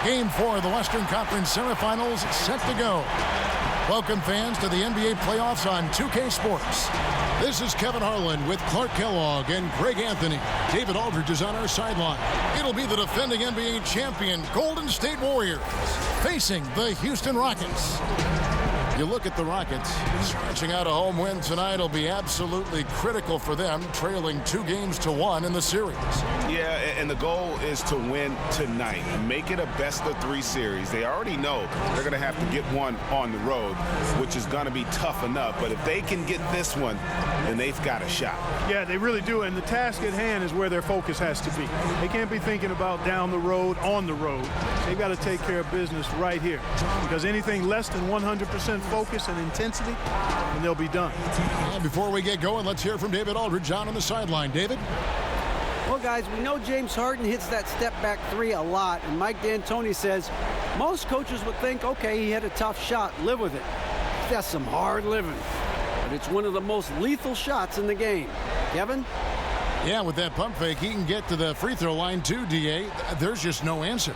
Game 4 of the Western Conference semifinals set to go. Welcome, fans, to the NBA playoffs on 2K Sports. This is Kevin Harlan with Clark Kellogg and Greg Anthony. David Aldridge is on our sideline. It'll be the defending NBA champion Golden State Warriors facing the Houston Rockets. You look at the Rockets, scratching out a home win tonight will be absolutely critical for them, trailing 2-1 in the series. Yeah, and the goal is to win tonight. Make it a best-of-3 series. They already know they're going to have to get one on the road, which is going to be tough enough. But if they can get this one, then they've got a shot. Yeah, they really do. And the task at hand is where their focus has to be. They can't be thinking about down the road, on the road. They've got to take care of business right here. Because anything less than 100% focus and intensity, and they'll be done. And before we get going, let's hear from David Aldridge on the sideline. David? Well, guys, we know James Harden hits that step-back three a lot, and Mike D'Antoni says most coaches would think, okay, he had a tough shot, live with it. That's some hard living. But it's one of the most lethal shots in the game. Kevin? Yeah, with that pump fake, he can get to the free throw line too, D.A. There's just no answer.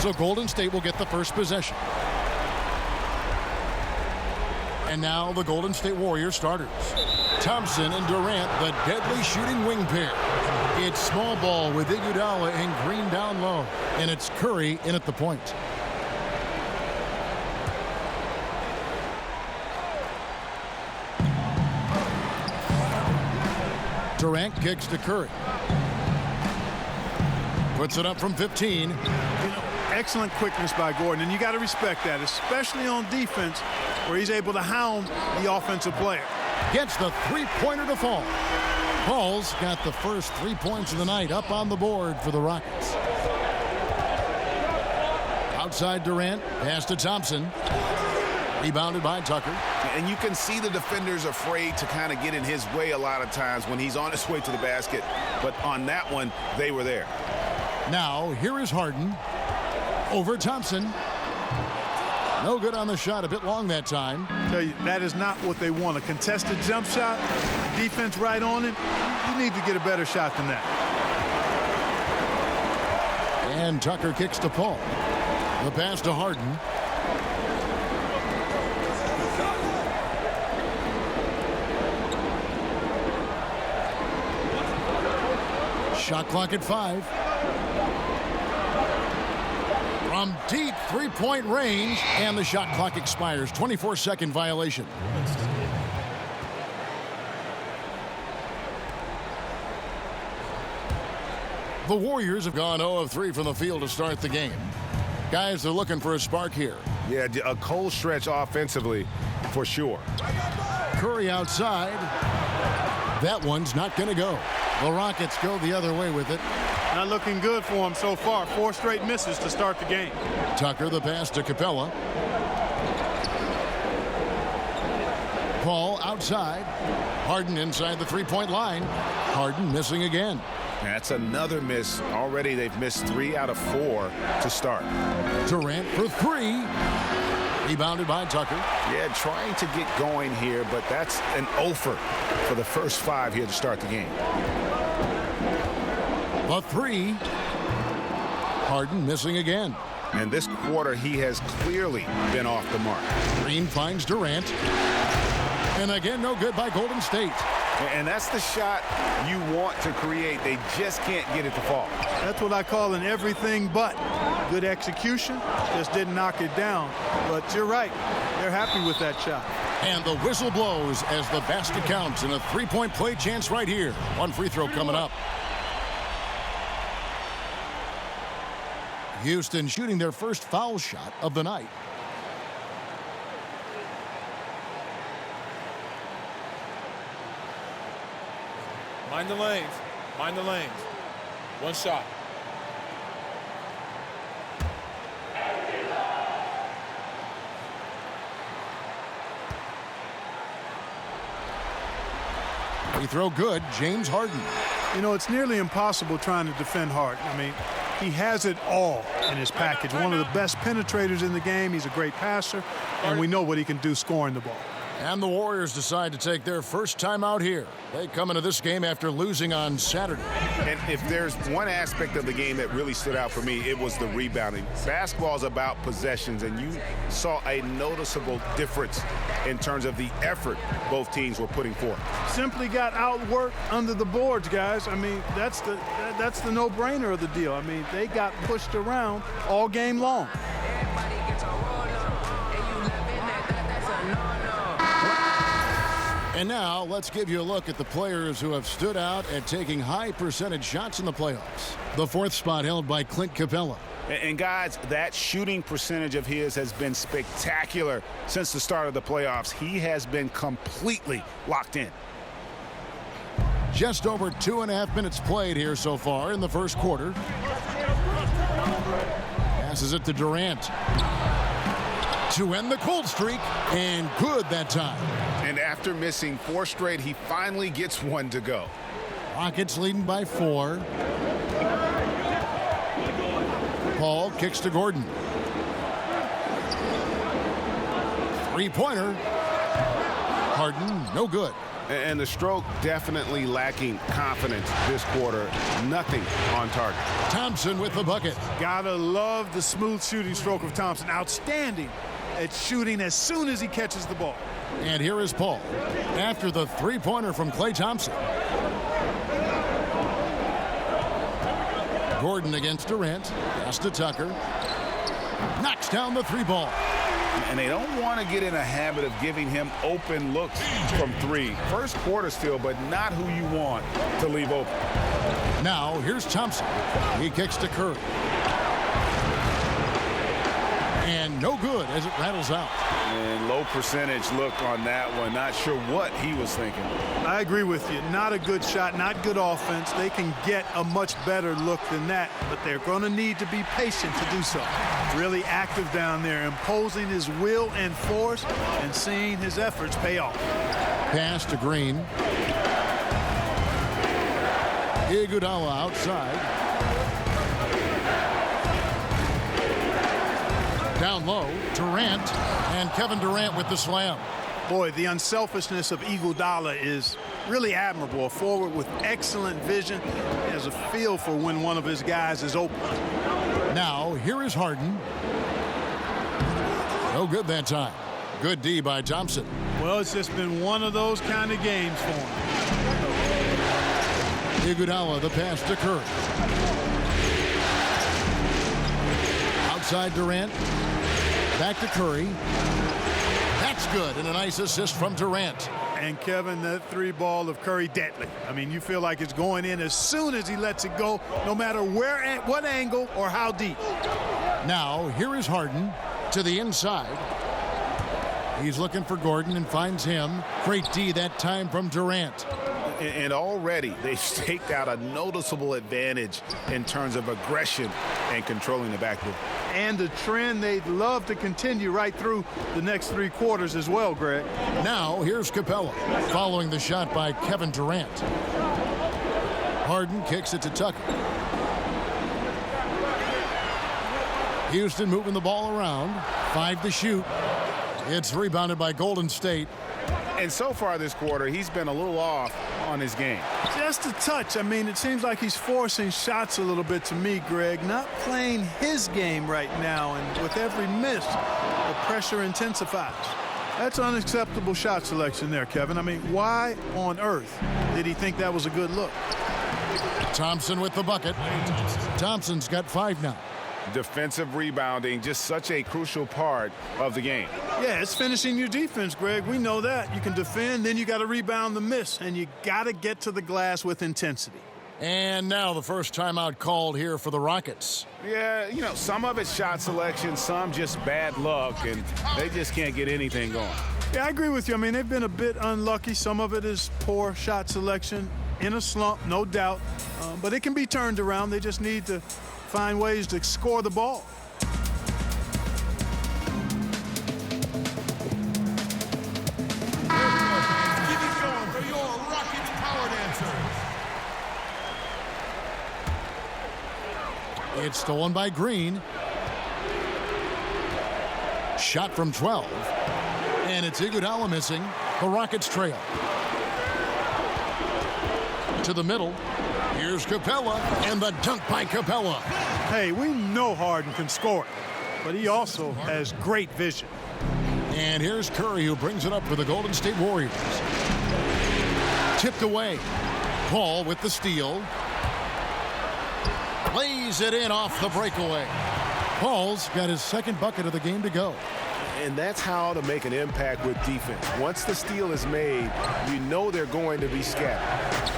So Golden State will get the first possession. And now the Golden State Warriors starters. Thompson and Durant, the deadly shooting wing pair. It's small ball with Iguodala and Green down low. And it's Curry in at the point. Durant kicks to Curry. Puts it up from 15. Excellent quickness by Gordon, and you got to respect that, especially on defense where he's able to hound the offensive player. Gets the three-pointer to fall. Paul's got the first 3 points of the night up on the board for the Rockets. Outside Durant, pass to Thompson. Rebounded by Tucker. And you can see the defenders afraid to kind of get in his way a lot of times when he's on his way to the basket. But on that one, they were there. Now, here is Harden. Over Thompson. No good on the shot. A bit long that time. Tell you, that is not what they want. A contested jump shot, defense right on it. You need to get a better shot than that. And Tucker kicks to Paul. The pass to Harden. Shot clock at 5. From deep three-point range, and the shot clock expires. 24-second violation. The Warriors have gone 0 of 3 from the field to start the game. Guys, they're looking for a spark here. Yeah, a cold stretch offensively for sure. Curry outside. That one's not going to go. The Rockets go the other way with it. Not looking good for him so far. 4 straight misses to start the game. Tucker, the pass to Capella. Paul outside. Harden inside the three-point line. Harden missing again. That's another miss. Already they've missed 3 out of 4 to start. Durant for 3. Rebounded by Tucker. Yeah, trying to get going here, but that's an offer for the first 5 here to start the game. The 3. Harden missing again. And this quarter, he has clearly been off the mark. Green finds Durant. And again, no good by Golden State. And that's the shot you want to create. They just can't get it to fall. That's what I call an everything but. Good execution, just didn't knock it down. But you're right, they're happy with that shot. And the whistle blows as the basket counts, and a three-point play chance right here. One free throw coming up. Houston shooting their first foul shot of the night. Mind the lanes. Mind the lanes. One shot. Free throw good, James Harden. You know, it's nearly impossible trying to defend Harden. I mean, he has it all in his package. One of the best penetrators in the game. He's a great passer, and we know what he can do scoring the ball. And the Warriors decide to take their first time out here. They come into this game after losing on Saturday. And if there's one aspect of the game that really stood out for me, it was the rebounding. Basketball is about possessions, and you saw a noticeable difference in terms of the effort both teams were putting forth. Simply got outworked under the boards, guys. I mean, that's the no-brainer of the deal. I mean, they got pushed around all game long. And now let's give you a look at the players who have stood out at taking high percentage shots in the playoffs. The fourth spot held by Clint Capella. And guys, that shooting percentage of his has been spectacular since the start of the playoffs. He has been completely locked in. Just over 2.5 minutes played here so far in the first quarter. Passes it to Durant to end the cold streak, and good that time. And after missing 4 straight, he finally gets one to go. Rockets leading by 4. Paul kicks to Gordon. Three-pointer. Harden, no good. And the stroke definitely lacking confidence this quarter. Nothing on target. Thompson with the bucket. Gotta love the smooth shooting stroke of Thompson. Outstanding at shooting as soon as he catches the ball. And here is Paul after the three-pointer from Klay Thompson. Gordon against Durant. Pass to Tucker. Knocks down the 3-ball. And they don't want to get in a habit of giving him open looks from 3. First quarter still, but not who you want to leave open. Now here's Thompson. He kicks to Curry. And no good as it rattles out. And low percentage look on that one. Not sure what he was thinking. I agree with you. Not a good shot, not good offense. They can get a much better look than that, but they're going to need to be patient to do so. Really active down there, imposing his will and force and seeing his efforts pay off. Pass to Green. Iguodala outside. Down low, Durant, and Kevin Durant with the slam. Boy, the unselfishness of Iguodala is really admirable. A forward with excellent vision. He has a feel for when one of his guys is open. Now, here is Harden. No good that time. Good D by Thompson. Well, it's just been one of those kind of games for him. Iguodala, the pass to Curry. Outside Durant. Back to Curry. That's good, and a nice assist from Durant. And Kevin, that 3-ball of Curry, deadly. I mean, you feel like it's going in as soon as he lets it go, no matter where, at what angle, or how deep. Now, here is Harden to the inside. He's looking for Gordon and finds him. Great D that time from Durant. And already they've staked out a noticeable advantage in terms of aggression and controlling the backboard. And a trend they'd love to continue right through the next 3 quarters as well, Greg. Now here's Capella following the shot by Kevin Durant. Harden kicks it to Tucker. Houston moving the ball around. 5 to shoot. It's rebounded by Golden State. And so far this quarter, he's been a little off on his game. Just a touch. I mean, it seems like he's forcing shots a little bit to me, Greg. Not playing his game right now, and with every miss, the pressure intensifies. That's unacceptable shot selection there, Kevin. I mean, why on earth did he think that was a good look? Thompson with the bucket. Thompson's got 5 now. Defensive rebounding, just such a crucial part of the game. Yeah, it's finishing your defense, Greg. We know that. You can defend, then you got to rebound the miss, and you got to get to the glass with intensity. And now the first timeout called here for the Rockets. Yeah, you know, some of it's shot selection, some just bad luck, and they just can't get anything going. Yeah, I agree with you. I mean, they've been a bit unlucky. Some of it is poor shot selection, in a slump, no doubt. But it can be turned around. They just need to find ways to score the ball. It's stolen by Green. Shot from 12. And it's Iguodala missing. The Rockets trail. To the middle. Here's Capella, and the dunk by Capella. Hey, we know Harden can score it, but he also has great vision. And here's Curry, who brings it up for the Golden State Warriors. Tipped away. Paul with the steal. Lays it in off the breakaway. Paul's got his second bucket of the game to go. And that's how to make an impact with defense. Once the steal is made, you know they're going to be scattered.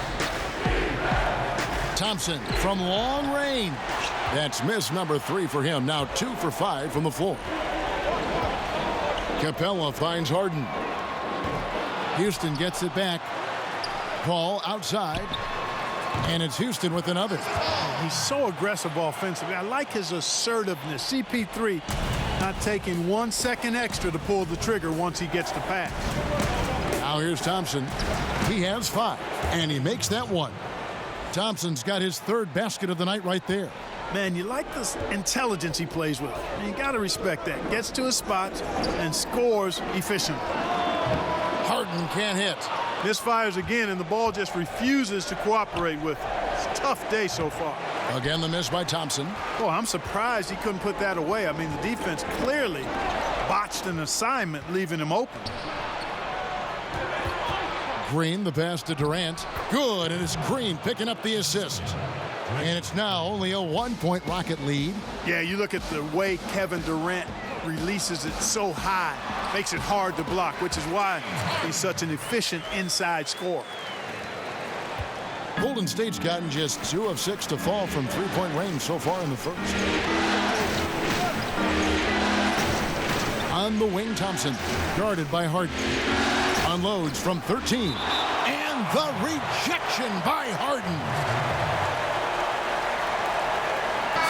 Thompson from long range. That's miss number 3 for him. Now 2 for 5 from the floor. Capella finds Harden. Houston gets it back. Paul outside. And it's Houston with another. He's so aggressive offensively. I like his assertiveness. CP3 not taking 1 second extra to pull the trigger once he gets the pass. Now here's Thompson. He has 5, and he makes that one. Thompson's got his 3rd basket of the night right there. Man, you like this intelligence he plays with. And you got to respect that. Gets to his spots and scores efficiently. Harden can't hit. Misfires again, and the ball just refuses to cooperate with it. It's a tough day so far. Again, the miss by Thompson. Well, I'm surprised he couldn't put that away. I mean, the defense clearly botched an assignment, leaving him open. Green, the pass to Durant. Good, and it's Green picking up the assist. And it's now only a 1-point Rocket lead. Yeah, you look at the way Kevin Durant releases it so high. Makes it hard to block, which is why he's such an efficient inside scorer. Golden State's gotten just 2 of 6 to fall from 3-point range so far in the first. On the wing, Thompson, guarded by Harden. Unloads from 13. And the rejection by Harden.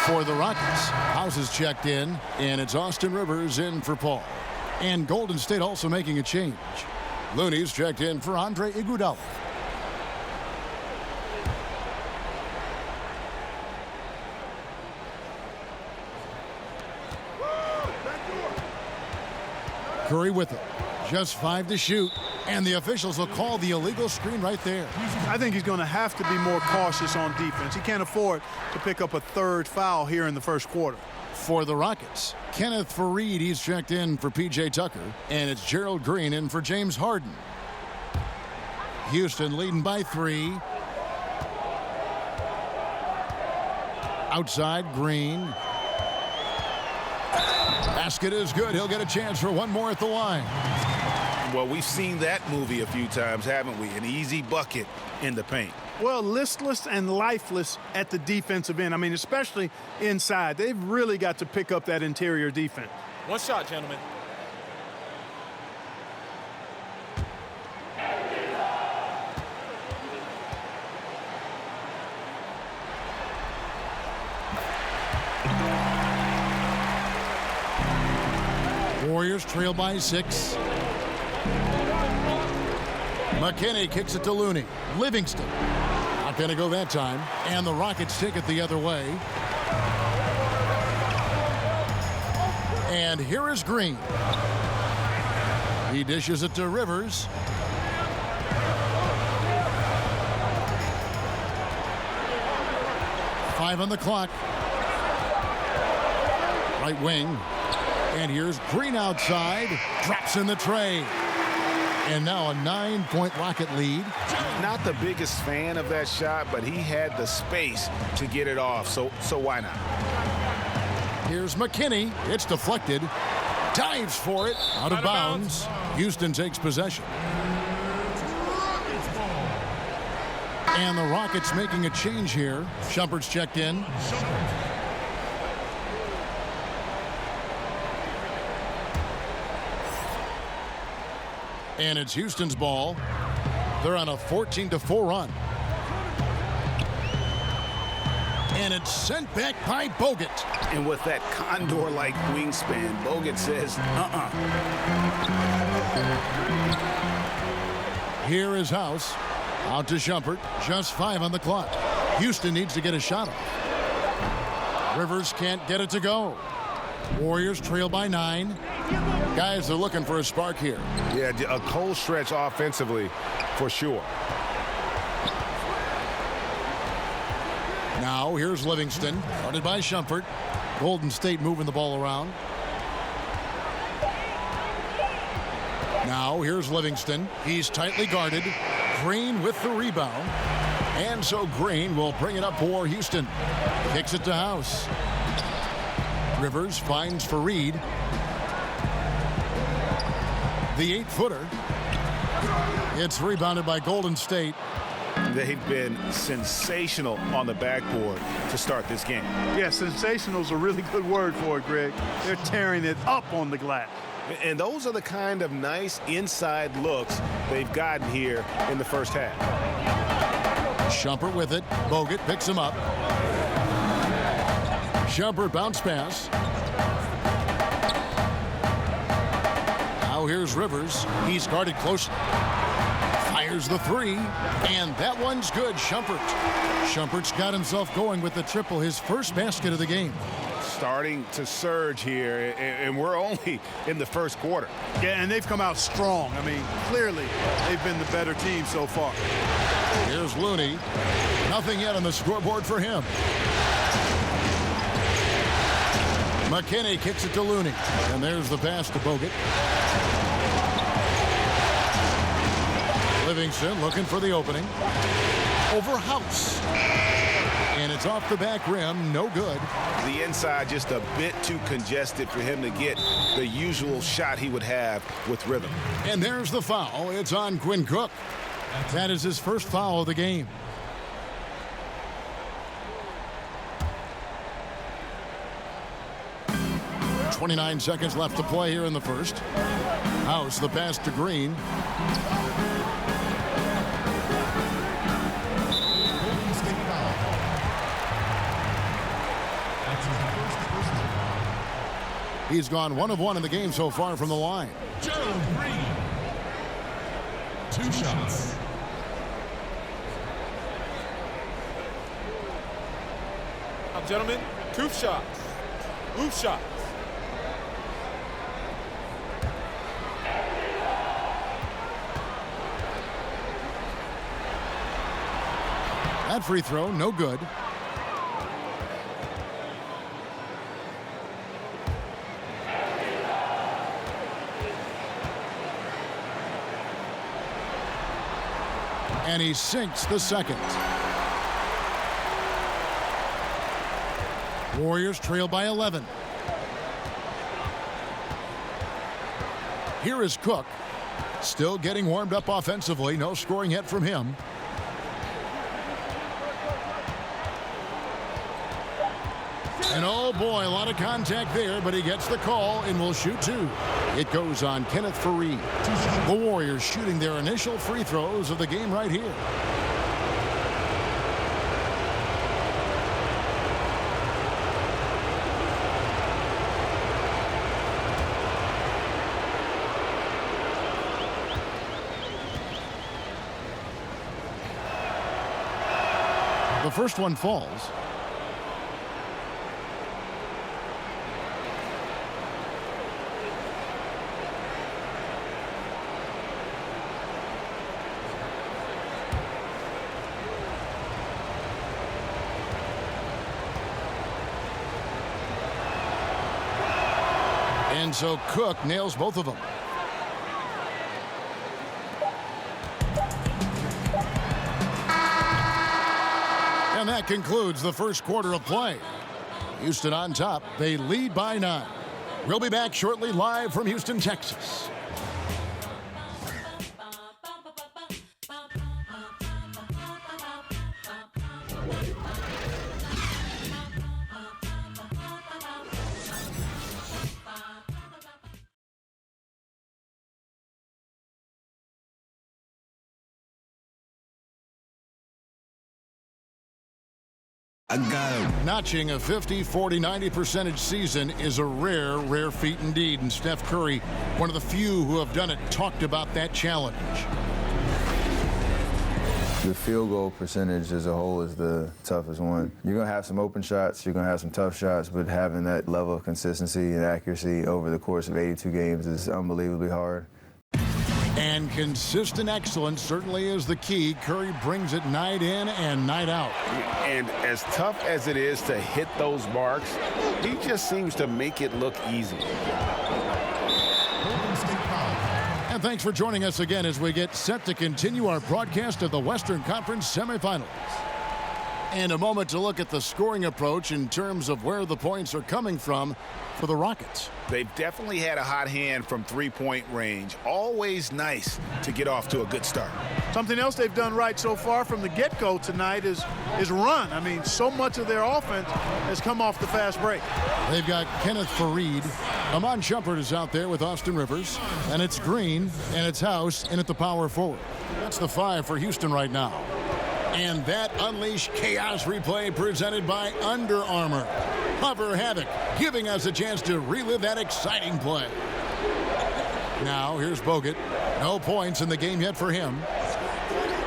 For the Rockets, House is checked in, and it's Austin Rivers in for Paul. And Golden State also making a change. Looney's checked in for Andre Iguodala. Curry with it. Just 5 to shoot. And the officials will call the illegal screen right there. I think he's going to have to be more cautious on defense. He can't afford to pick up a 3rd foul here in the first quarter. For the Rockets, Kenneth Faried, he's checked in for P.J. Tucker. And it's Gerald Green in for James Harden. Houston leading by 3. Outside, Green. Basket is good. He'll get a chance for one more at the line. Well, we've seen that movie a few times, haven't we? An easy bucket in the paint. Well, listless and lifeless at the defensive end. I mean, especially inside. They've really got to pick up that interior defense. One shot, gentlemen. Warriors trail by 6. McKinney kicks it to Looney. Livingston. Not going to go that time. And the Rockets take it the other way. And here is Green. He dishes it to Rivers. Five on the clock. Right wing. And here's Green outside. Drops in the tray. And now a 9-point Rocket lead. Not the biggest fan of that shot, but he had the space to get it off, so why not? Here's McKinney. It's deflected. Dives for it. Out of bounds. Houston takes possession. And the Rockets making a change here. Shumpert's checked in. And it's Houston's ball. They're on a 14-4 run. And it's sent back by Bogut. And with that condor-like wingspan, Bogut says, Here is House. Out to Shumpert. Just 5 on the clock. Houston needs to get a shot off. Rivers can't get it to go. Warriors trail by 9. Guys are looking for a spark here. Yeah, a cold stretch offensively for sure. Now here's Livingston, guarded by Shumpert. Golden State moving the ball around. Now here's Livingston. He's tightly guarded. Green with the rebound. And so Green will bring it up for Houston. Kicks it to House. Rivers finds Fareed. The 8-footer. It's rebounded by Golden State. They've been sensational on the backboard to start this game. Yeah, sensational is a really good word for it, Greg. They're tearing it up on the glass. And those are the kind of nice inside looks they've gotten here in the first half. Shumpert with it. Bogut picks him up. Shumpert bounce pass. Now here's Rivers. He's guarded closely. Fires the 3. And that one's good. Shumpert's got himself going with the triple, his first basket of the game. Starting to surge here, and we're only in the first quarter. Yeah, and they've come out strong. I mean, clearly they've been the better team so far. Here's Looney. Nothing yet on the scoreboard for him. McKinney kicks it to Looney. And there's the pass to Bogut. Livingston looking for the opening. Over House. And it's off the back rim. No good. The inside just a bit too congested for him to get the usual shot he would have with rhythm. And there's the foul. It's on Quinn Cook. That is his first foul of the game. .29 seconds left to play here in the first. House, the pass to Green. He's gone 1 of 1 in the game so far from the line. Joe Green. 2 shots. Gentlemen, 2 shots. Loose shots. That free throw, no good. And he sinks the second. Warriors trail by 11. Here is Cook. Still getting warmed up offensively. No scoring yet from him. And oh boy, a lot of contact there, but he gets the call and will shoot 2. It goes on Kenneth Fareed. The Warriors shooting their initial free throws of the game right here. The first one falls. And so Cook nails both of them. And that concludes the first quarter of play. Houston on top. They lead by 9. We'll be back shortly live from Houston, Texas. Notching a 50, 40, 90% season is a rare feat indeed. And Steph Curry, one of the few who have done it, talked about that challenge. The field goal percentage as a whole is the toughest one. You're going to have some open shots, you're going to have some tough shots, but having that level of consistency and accuracy over the course of 82 games is unbelievably hard. And consistent excellence certainly is the key. Curry brings it night in and night out. And as tough as it is to hit those marks, he just seems to make it look easy. And thanks for joining us again as we get set to continue our broadcast of the Western Conference semifinals. And a moment to look at the scoring approach in terms of where the points are coming from for the Rockets. They've definitely had a hot hand from three-point range. Always nice to get off to a good start. Something else they've done right so far from the get-go tonight is run. I mean, so much of their offense has come off the fast break. They've got Kenneth Faried. Amon Shumpert is out there with Austin Rivers. And it's Green, and it's House, and at the power forward. That's the 5 for Houston right now. And that Unleash Chaos replay presented by Under Armour. Hover Havoc, giving us a chance to relive that exciting play. Now, here's Bogut. No points in the game yet for him.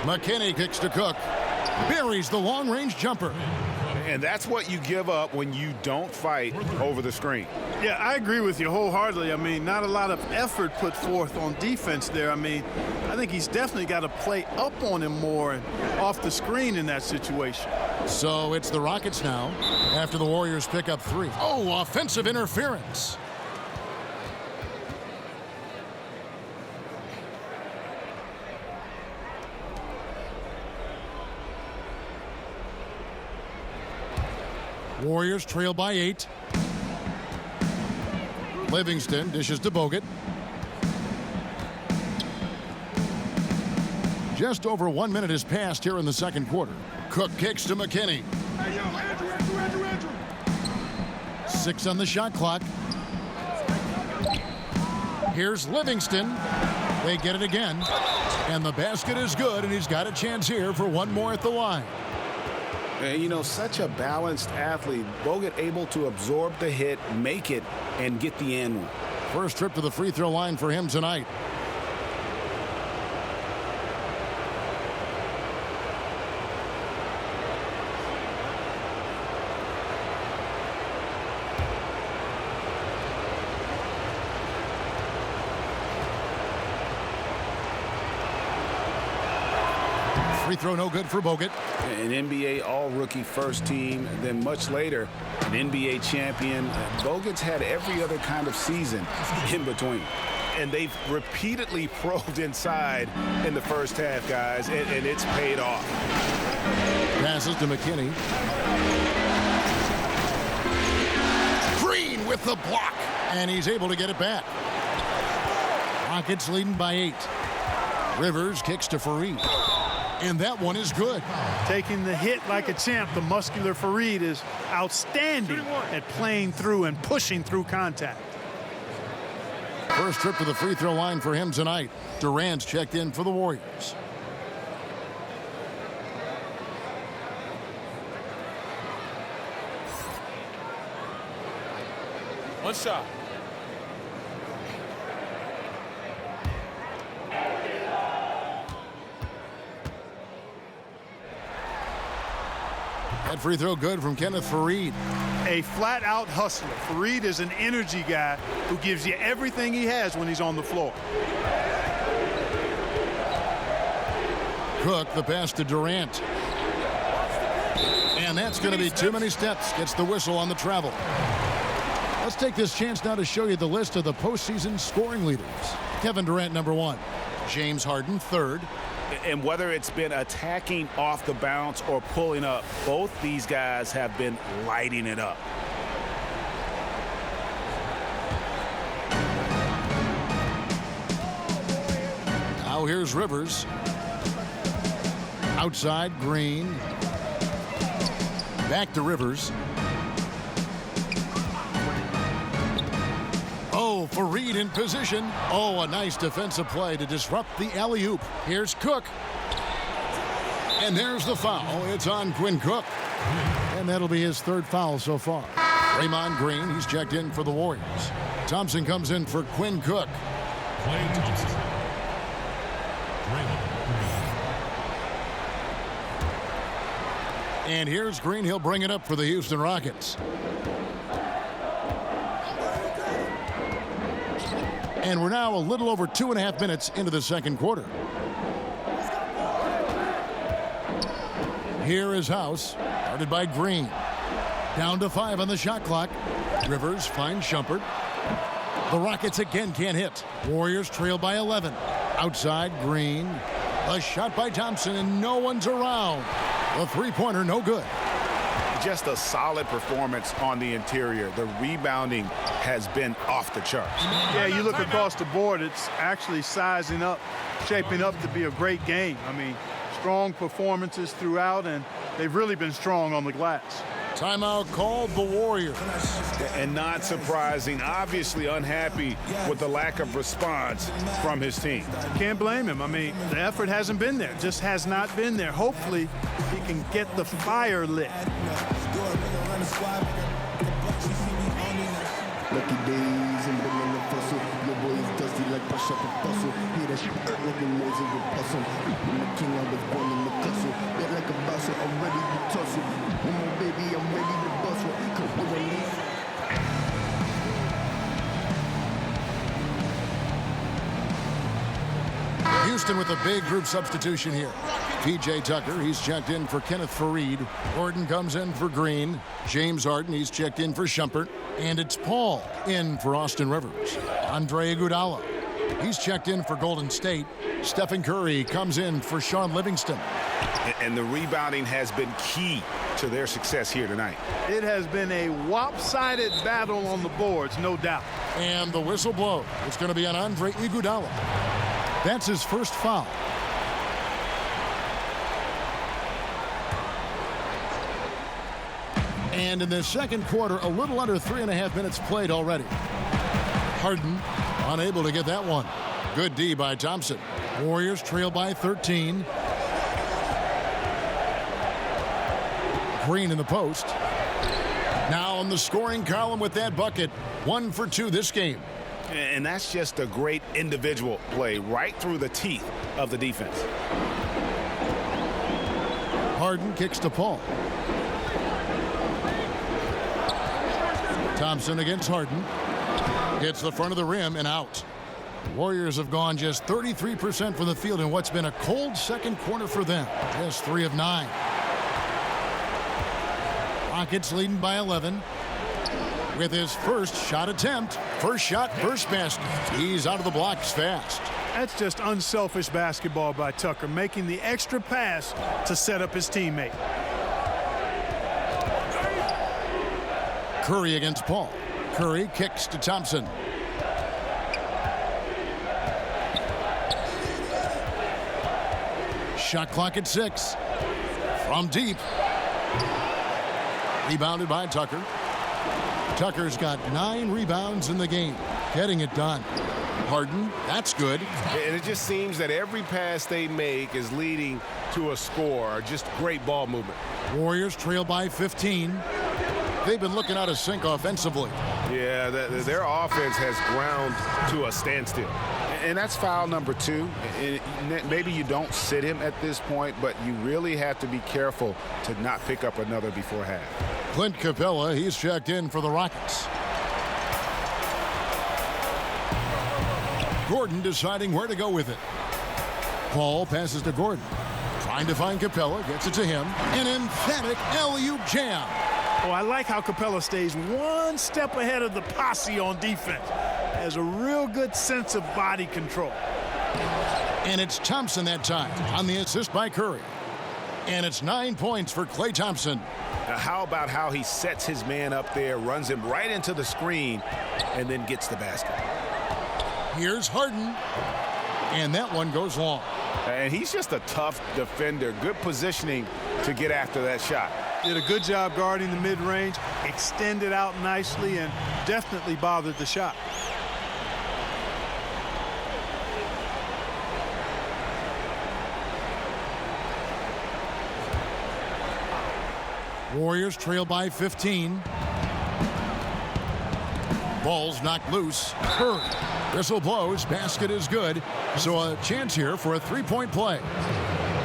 McKinney kicks to Cook. Buries the long-range jumper. And that's what you give up when you don't fight over the screen. Yeah, I agree with you wholeheartedly. I mean, not a lot of effort put forth on defense there. I mean, I think he's definitely got to play up on him more and off the screen in that situation. So it's the Rockets now after the Warriors pick up 3. Oh, offensive interference. Warriors trail by 8. Livingston dishes to Bogut. Just over 1 minute has passed here in the second quarter. Cook kicks to McKinney. 6 on the shot clock. Here's Livingston. They get it again. And the basket is good, and he's got a chance here for one more at the line. And, you know, such a balanced athlete. Bogut able to absorb the hit, make it, and get the and one. First trip to the free throw line for him tonight. Free throw no good for Bogut. An NBA all-rookie first team, then much later, an NBA champion. Bogut's had every other kind of season in between. And they've repeatedly probed inside in the first half, guys, and it's paid off. Passes to McKinney. Green with the block, and he's able to get it back. Rockets leading by 8. Rivers kicks to Faried. And that one is good. Taking the hit like a champ, the muscular Faried is outstanding at playing through and pushing through contact. First trip to the free throw line for him tonight. Durant's checked in for the Warriors. One shot. That free throw good from Kenneth Faried. A flat-out hustler. Faried is an energy guy who gives you everything he has when he's on the floor. Cook, the pass to Durant. And that's going to be too many steps. Gets the whistle on the travel. Let's take this chance now to show you the list of the postseason scoring leaders. Kevin Durant, number 1. James Harden, 3rd. And whether it's been attacking off the bounce or pulling up, both these guys have been lighting it up. Now here's Rivers. Outside, Green. Back to Rivers. Oh, Faried in position. Oh, a nice defensive play to disrupt the alley-oop. Here's Cook. And there's the foul. It's on Quinn Cook. And that'll be his 3rd foul so far. Draymond Green, he's checked in for the Warriors. Thompson comes in for Quinn Cook. Klay Thompson. Draymond And here's Green. He'll bring it up for the Houston Rockets. And we're now a little over 2.5 minutes into the second quarter. Here is House, guarded by Green. Down to 5 on the shot clock. Rivers finds Shumpert. The Rockets again can't hit. Warriors trail by 11. Outside, Green. A shot by Thompson, and no one's around. The three-pointer, no good. Just a solid performance on the interior. The rebounding has been off the charts. Yeah, you look across the board, it's actually sizing up, shaping up to be a great game. I mean, strong performances throughout, and they've really been strong on the glass. Timeout called the Warriors. And not surprising, obviously unhappy with the lack of response from his team. Can't blame him. I mean, the effort hasn't been there, just has not been there. Hopefully, he can get the fire lit. Lucky days and been in the fussle. Your boy is dusty like brush up a bustle. Hear that shit looking noisy with bustle. I'm the king, I was born in the tussle. Get like a bustle, I'm ready to tussle. One more baby, I'm ready to bustle. Come on, Houston with a big group substitution here. P.J. Tucker, he's checked in for Kenneth Faried. Gordon comes in for Green. James Harden, he's checked in for Shumpert. And it's Paul in for Austin Rivers. Andre Iguodala, he's checked in for Golden State. Stephen Curry comes in for Sean Livingston. And the rebounding has been key to their success here tonight. It has been a lopsided battle on the boards, no doubt. And the whistle blows. It's going to be on Andre Iguodala. That's his first foul. And in the second quarter, a little under 3.5 minutes played already. Harden unable to get that one. Good D by Thompson. Warriors trail by 13. Green in the post. Now in the scoring column with that bucket. 1 for 2 this game. And that's just a great individual play right through the teeth of the defense. Harden kicks to Paul. Thompson against Harden. Hits the front of the rim and out. Warriors have gone just 33% from the field in what's been a cold second quarter for them. Just 3 of 9. Rockets leading by 11. With his first shot attempt. First shot, first basket. He's out of the blocks fast. That's just unselfish basketball by Tucker, making the extra pass to set up his teammate. Curry against Paul. Curry kicks to Thompson. Shot clock at 6. From deep. Rebounded by Tucker. Tucker's got 9 rebounds in the game. Getting it done. Harden, that's good. And it just seems that every pass they make is leading to a score. Just great ball movement. Warriors trail by 15. They've been looking out of sync offensively. Yeah, their offense has ground to a standstill. And that's foul number 2. Maybe you don't sit him at this point, but you really have to be careful to not pick up another before half. Clint Capella, he's checked in for the Rockets. Gordon deciding where to go with it. Paul passes to Gordon. Trying to find Capella, gets it to him. An emphatic alley-oop jam. Oh, I like how Capella stays one step ahead of the posse on defense. Has a real good sense of body control. And it's Thompson that time on the assist by Curry. And it's 9 points for Klay Thompson. Now, how about how he sets his man up there, runs him right into the screen, and then gets the basket. Here's Harden. And that one goes long. And he's just a tough defender. Good positioning to get after that shot. Did a good job guarding the mid-range, extended out nicely, and definitely bothered the shot. Warriors trail by 15. Ball's knocked loose. Curry. Whistle blows. Basket is good. So a chance here for a 3-point play.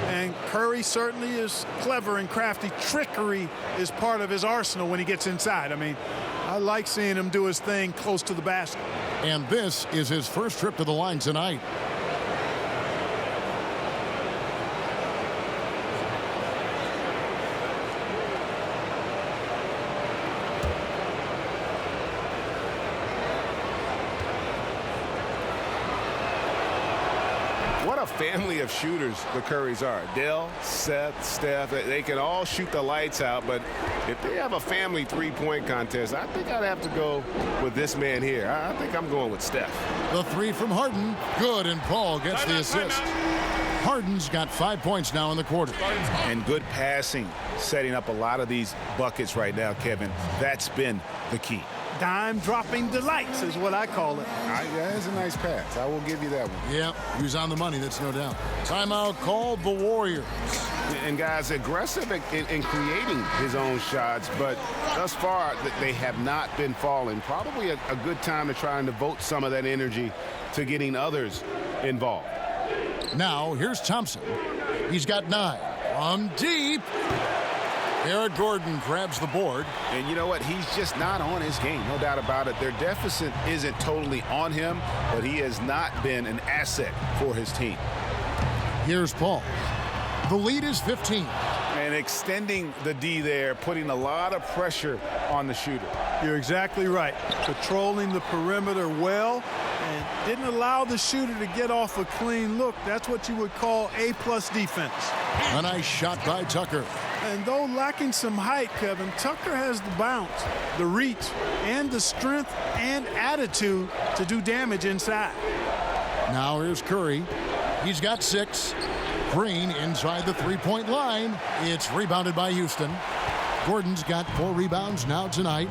And Curry certainly is clever and crafty. Trickery is part of his arsenal when he gets inside. I mean, I like seeing him do his thing close to the basket. And this is his first trip to the line tonight. What a family of shooters the Currys are. Dell, Seth, Steph, they can all shoot the lights out, but if they have a family three-point contest, I think I'd have to go with this man here. I think I'm going with Steph. The three from Harden, good, and Paul gets the assist. Harden's got 5 points now in the quarter. And good passing, setting up a lot of these buckets right now, Kevin. That's been the key. Dime-dropping delights is what I call it. That's a nice pass. I will give you that one. Yeah, he was on the money, that's no doubt. Timeout called the Warriors. And guys, aggressive in creating his own shots, but thus far they have not been falling. Probably a good time to try and devote some of that energy to getting others involved. Now, here's Thompson. He's got 9. From deep. Eric Gordon grabs the board. And you know what? He's just not on his game, no doubt about it. Their deficit isn't totally on him, but he has not been an asset for his team. Here's Paul. The lead is 15. And extending the D there, putting a lot of pressure on the shooter. You're exactly right. Patrolling the perimeter well and didn't allow the shooter to get off a clean look. That's what you would call A-plus defense. A nice shot by Tucker. And though lacking some height, Kevin, Tucker has the bounce, the reach, and the strength and attitude to do damage inside. Now here's Curry. He's got 6. Green inside the three-point line. It's rebounded by Houston. Gordon's got 4 rebounds now tonight.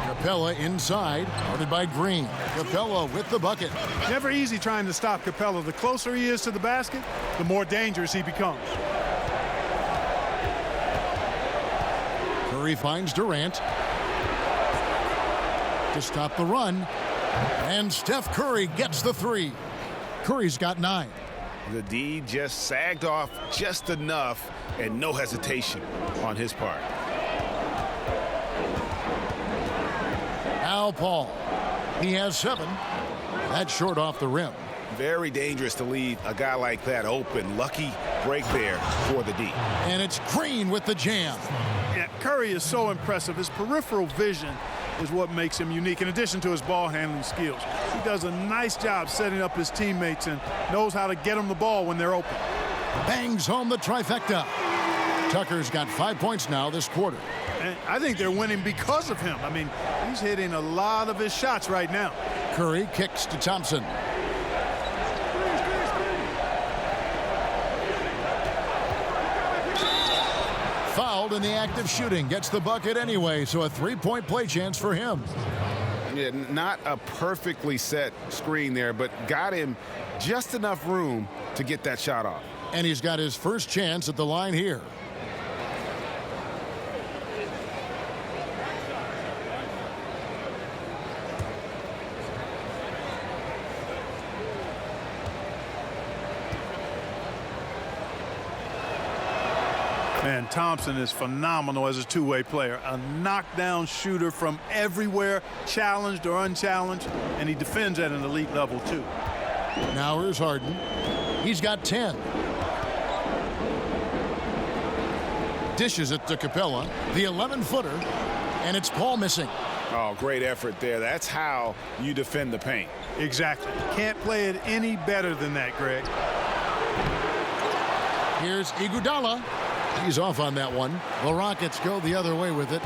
Capella inside, guarded by Green. Capella with the bucket. Never easy trying to stop Capella. The closer he is to the basket, the more dangerous he becomes. Curry finds Durant to stop the run. And Steph Curry gets the 3. Curry's got 9. The D just sagged off just enough, and no hesitation on his part. Al Paul. He has 7. That's short off the rim. Very dangerous to leave a guy like that open. Lucky break there for the D. And it's Green with the jam. Yeah, Curry is so impressive. His peripheral vision is what makes him unique, in addition to his ball handling skills. He does a nice job setting up his teammates and knows how to get them the ball when they're open. Bangs home the trifecta. Tucker's got 5 points now this quarter. And I think they're winning because of him. I mean, he's hitting a lot of his shots right now. Curry kicks to Thompson. Fouled in the act of shooting. Gets the bucket anyway, so a 3-point play chance for him. Yeah, not a perfectly set screen there, but got him just enough room to get that shot off. And he's got his first chance at the line here. Man, Thompson is phenomenal as a two-way player. A knockdown shooter from everywhere, challenged or unchallenged, and he defends at an elite level, too. Now here's Harden. He's got 10. Dishes it to Capella, the 11-footer, and it's Paul missing. Oh, great effort there. That's how you defend the paint. Exactly. Can't play it any better than that, Greg. Here's Iguodala. He's off on that one. The Rockets go the other way with it.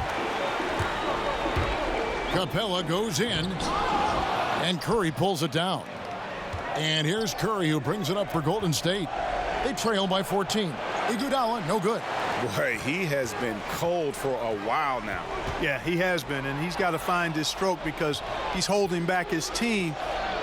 Capella goes in, and Curry pulls it down. And here's Curry, who brings it up for Golden State. They trail by 14. Iguodala, no good. Boy, he has been cold for a while now. Yeah, he has been, and he's got to find his stroke because he's holding back his team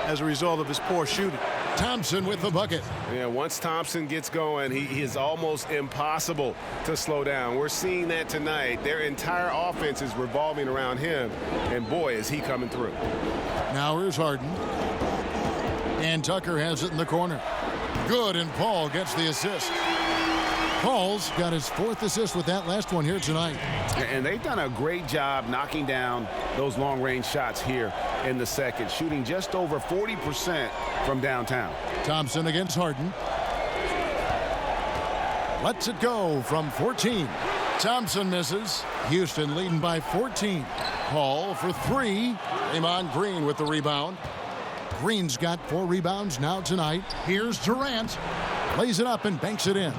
as a result of his poor shooting. Thompson with the bucket. Yeah, once Thompson gets going, he is almost impossible to slow down. We're seeing that tonight. Their entire offense is revolving around him, and boy, is he coming through. Now here's Harden. And Tucker has it in the corner. Good, and Paul gets the assist. Paul's got his 4th assist with that last one here tonight. And they've done a great job knocking down those long-range shots here in the second, shooting just over 40% from downtown. Thompson against Harden. Lets it go from 14. Thompson misses. Houston leading by 14. Paul for 3. Draymond Green with the rebound. Green's got 4 rebounds now tonight. Here's Durant. Lays it up and banks it in.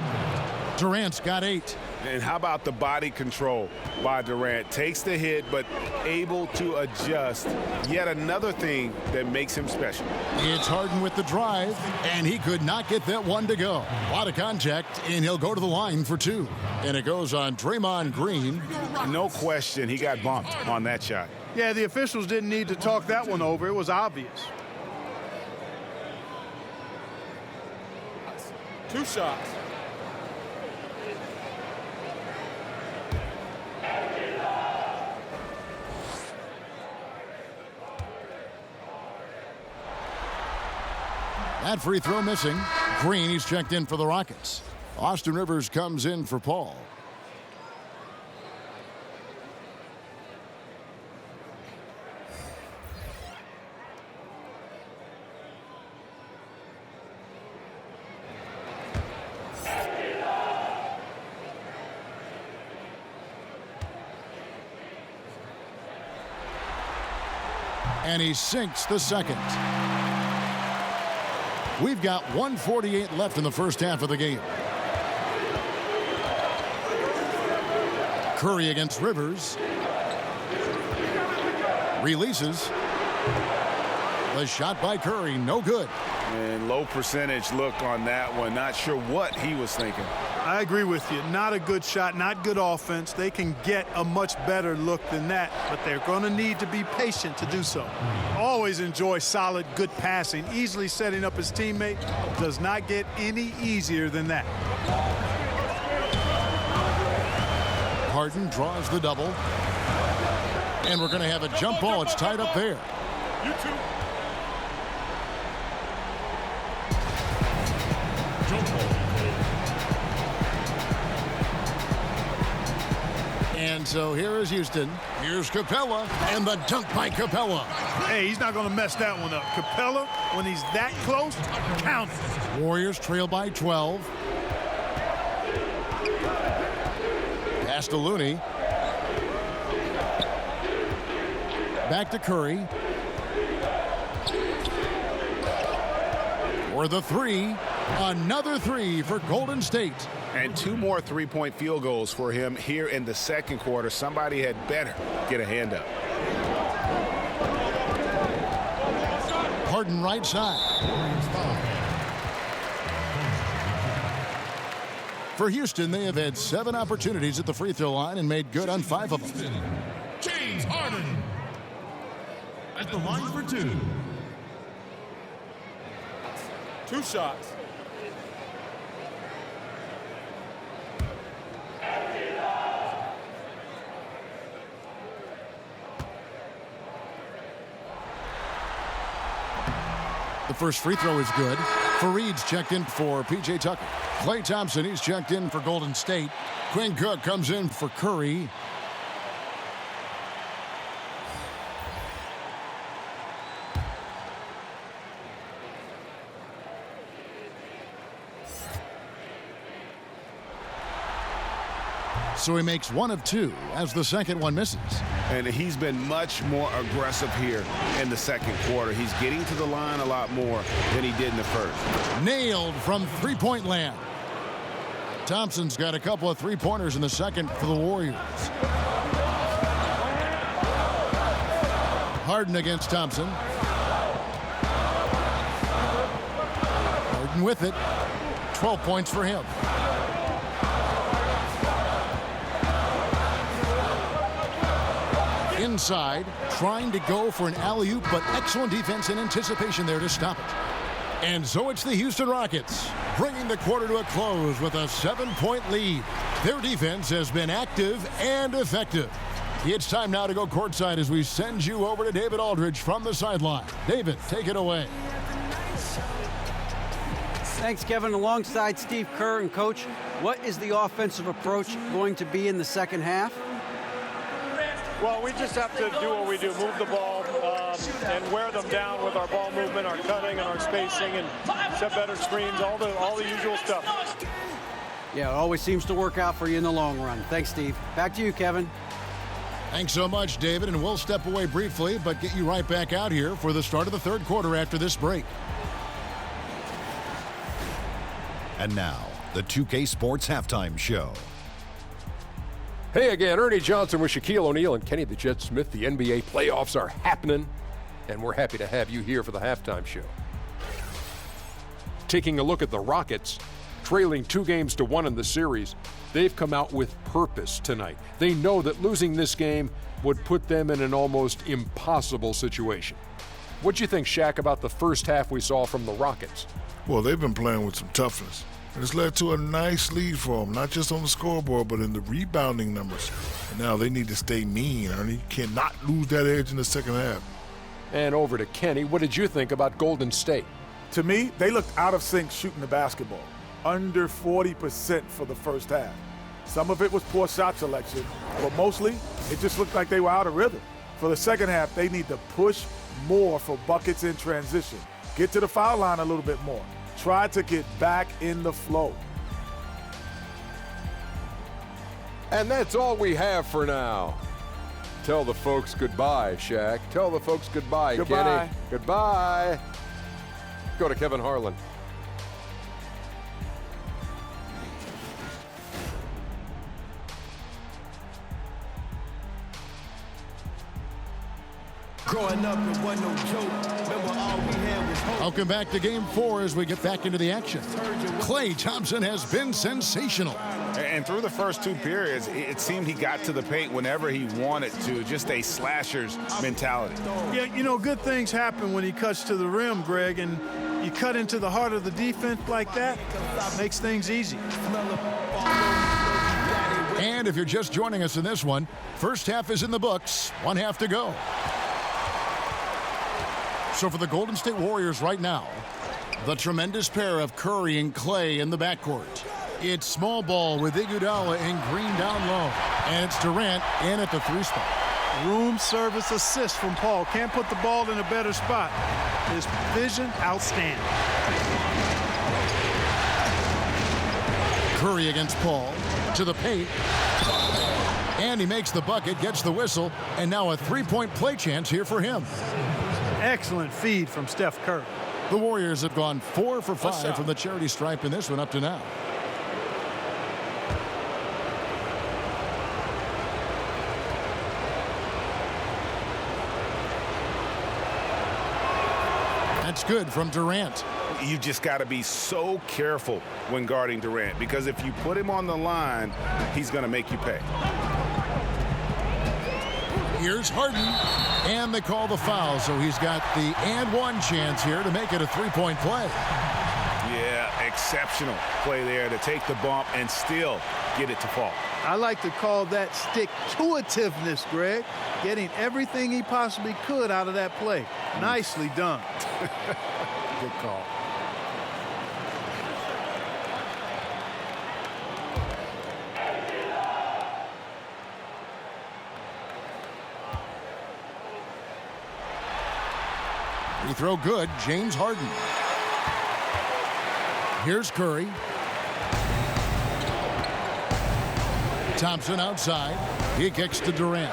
Durant's got 8. And how about the body control by Durant? Takes the hit, but able to adjust. Yet another thing that makes him special. It's Harden with the drive, and he could not get that one to go. A lot of contact, and he'll go to the line for 2. And it goes on Draymond Green. No question, he got bumped on that shot. Yeah, the officials didn't need to talk that one over. It was obvious. 2 shots. That free throw missing. Green, he's checked in for the Rockets. Austin Rivers comes in for Paul. And he sinks the second. We've got 1:48 left in the first half of the game. Curry against Rivers. Releases. The shot by Curry, no good. And low percentage look on that one. Not sure what he was thinking. I agree with you. Not a good shot, not good offense. They can get a much better look than that, but they're going to need to be patient to do so. Always enjoy solid, good passing. Easily setting up his teammate does not get any easier than that. Harden draws the double. And we're going to have a jump ball. It's tied up there. You two. And so here is Houston. Here's Capella, and the dunk by Capella. Hey, he's not going to mess that one up. Capella, when he's that close, count it. Warriors trail by 12. Pass to Looney. Back to Curry. For the 3. Another 3 for Golden State. And 2 more three-point field goals for him here in the second quarter. Somebody had better get a hand up. Harden right side. For Houston, they have had 7 opportunities at the free throw line and made good on 5 of them. James Harden at the line for 2. 2 shots. The first free throw is good. Fareed's checked in for P.J. Tucker. Klay Thompson, he's checked in for Golden State. Quinn Cook comes in for Curry. So he makes 1 of 2 as the second one misses. And he's been much more aggressive here in the second quarter. He's getting to the line a lot more than he did in the first. Nailed from three-point land. Thompson's got a couple of three-pointers in the second for the Warriors. Harden against Thompson. Harden with it. 12 points for him. Inside, trying to go for an alley-oop, but excellent defense and anticipation there to stop it. And so it's the Houston Rockets, bringing the quarter to a close with a 7-point lead. Their defense has been active and effective. It's time now to go courtside as we send you over to David Aldridge from the sideline. David, take it away. Thanks, Kevin. Alongside Steve Kerr and Coach, what is the offensive approach going to be in the second half? Well, we just have to do what we do, move the ball and wear them down with our ball movement, our cutting, and our spacing, and set better screens, all the usual stuff. Yeah, it always seems to work out for you in the long run. Thanks, Steve. Back to you, Kevin. Thanks so much, David, and we'll step away briefly, but get you right back out here for the start of the third quarter after this break. And now, the 2K Sports Halftime Show. Hey again, Ernie Johnson with Shaquille O'Neal and Kenny the Jet Smith. The NBA playoffs are happening, and we're happy to have you here for the halftime show. Taking a look at the Rockets, trailing 2-1 in the series, they've come out with purpose tonight. They know that losing this game would put them in an almost impossible situation. What'd you think, Shaq, about the first half we saw from the Rockets? Well, they've been playing with some toughness, and it's led to a nice lead for them, not just on the scoreboard, but in the rebounding numbers. And now they need to stay mean, Ernie. You cannot lose that edge in the second half. And over to Kenny. What did you think about Golden State? To me, they looked out of sync shooting the basketball. Under 40% for the first half. Some of it was poor shot selection, but mostly it just looked like they were out of rhythm. For the second half, they need to push more for buckets in transition. Get to the foul line a little bit more. Try to get back in the flow. And that's all we have for now. Tell the folks goodbye, Shaq. Tell the folks goodbye, Goodbye. Kenny. Goodbye. Go to Kevin Harlan. Growing up, it wasn't no joke. Remember, all we had was hope. Welcome back to Game 4 as we get back into the action. Klay Thompson has been sensational. And through the first two periods, it seemed he got to the paint whenever he wanted to, just a slasher's mentality. Yeah, you know, good things happen when he cuts to the rim, Greg, and you cut into the heart of the defense like that, makes things easy. And if you're just joining us in this one, first half is in the books, one half to go. So for the Golden State Warriors right now, the tremendous pair of Curry and Klay in the backcourt. It's small ball with Iguodala and Green down low. And it's Durant in at the 3 spot. Room service assist from Paul. Can't put the ball in a better spot. His vision, outstanding. Curry against Paul to the paint. And he makes the bucket, gets the whistle, and now a 3-point play chance here for him. Excellent feed from Steph Curry. The Warriors have gone 4 for 5 from the charity stripe in this one up to now. That's good from Durant. You just got to be so careful when guarding Durant, because if you put him on the line, he's going to make you pay. Here's Harden, and they call the foul, so he's got the and one chance here to make it a 3-point play. Yeah, exceptional play there to take the bump and still get it to fall. I like to call that stick-to-itiveness, Greg. Getting everything he possibly could out of that play. Nicely done. Good call. Free throw good, James Harden. Here's Curry. Thompson outside. He kicks to Durant.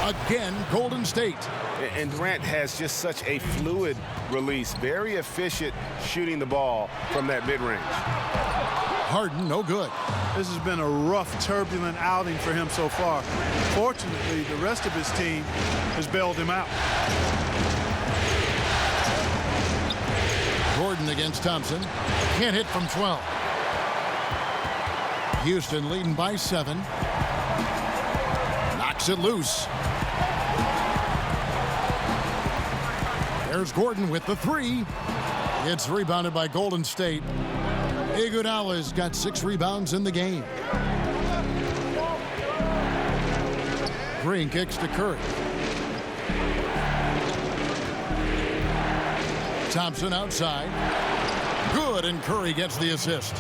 Again, Golden State. And Durant has just such a fluid release. Very efficient shooting the ball from that mid-range. Harden, no good. This has been a rough, turbulent outing for him so far. Fortunately, the rest of his team has bailed him out. Gordon against Thompson. Can't hit from 12. Houston leading by 7. Knocks it loose. There's Gordon with the 3. It's rebounded by Golden State. Iguodala's got 6 rebounds in the game. Green kicks to Curry. Thompson outside. Good, and Curry gets the assist.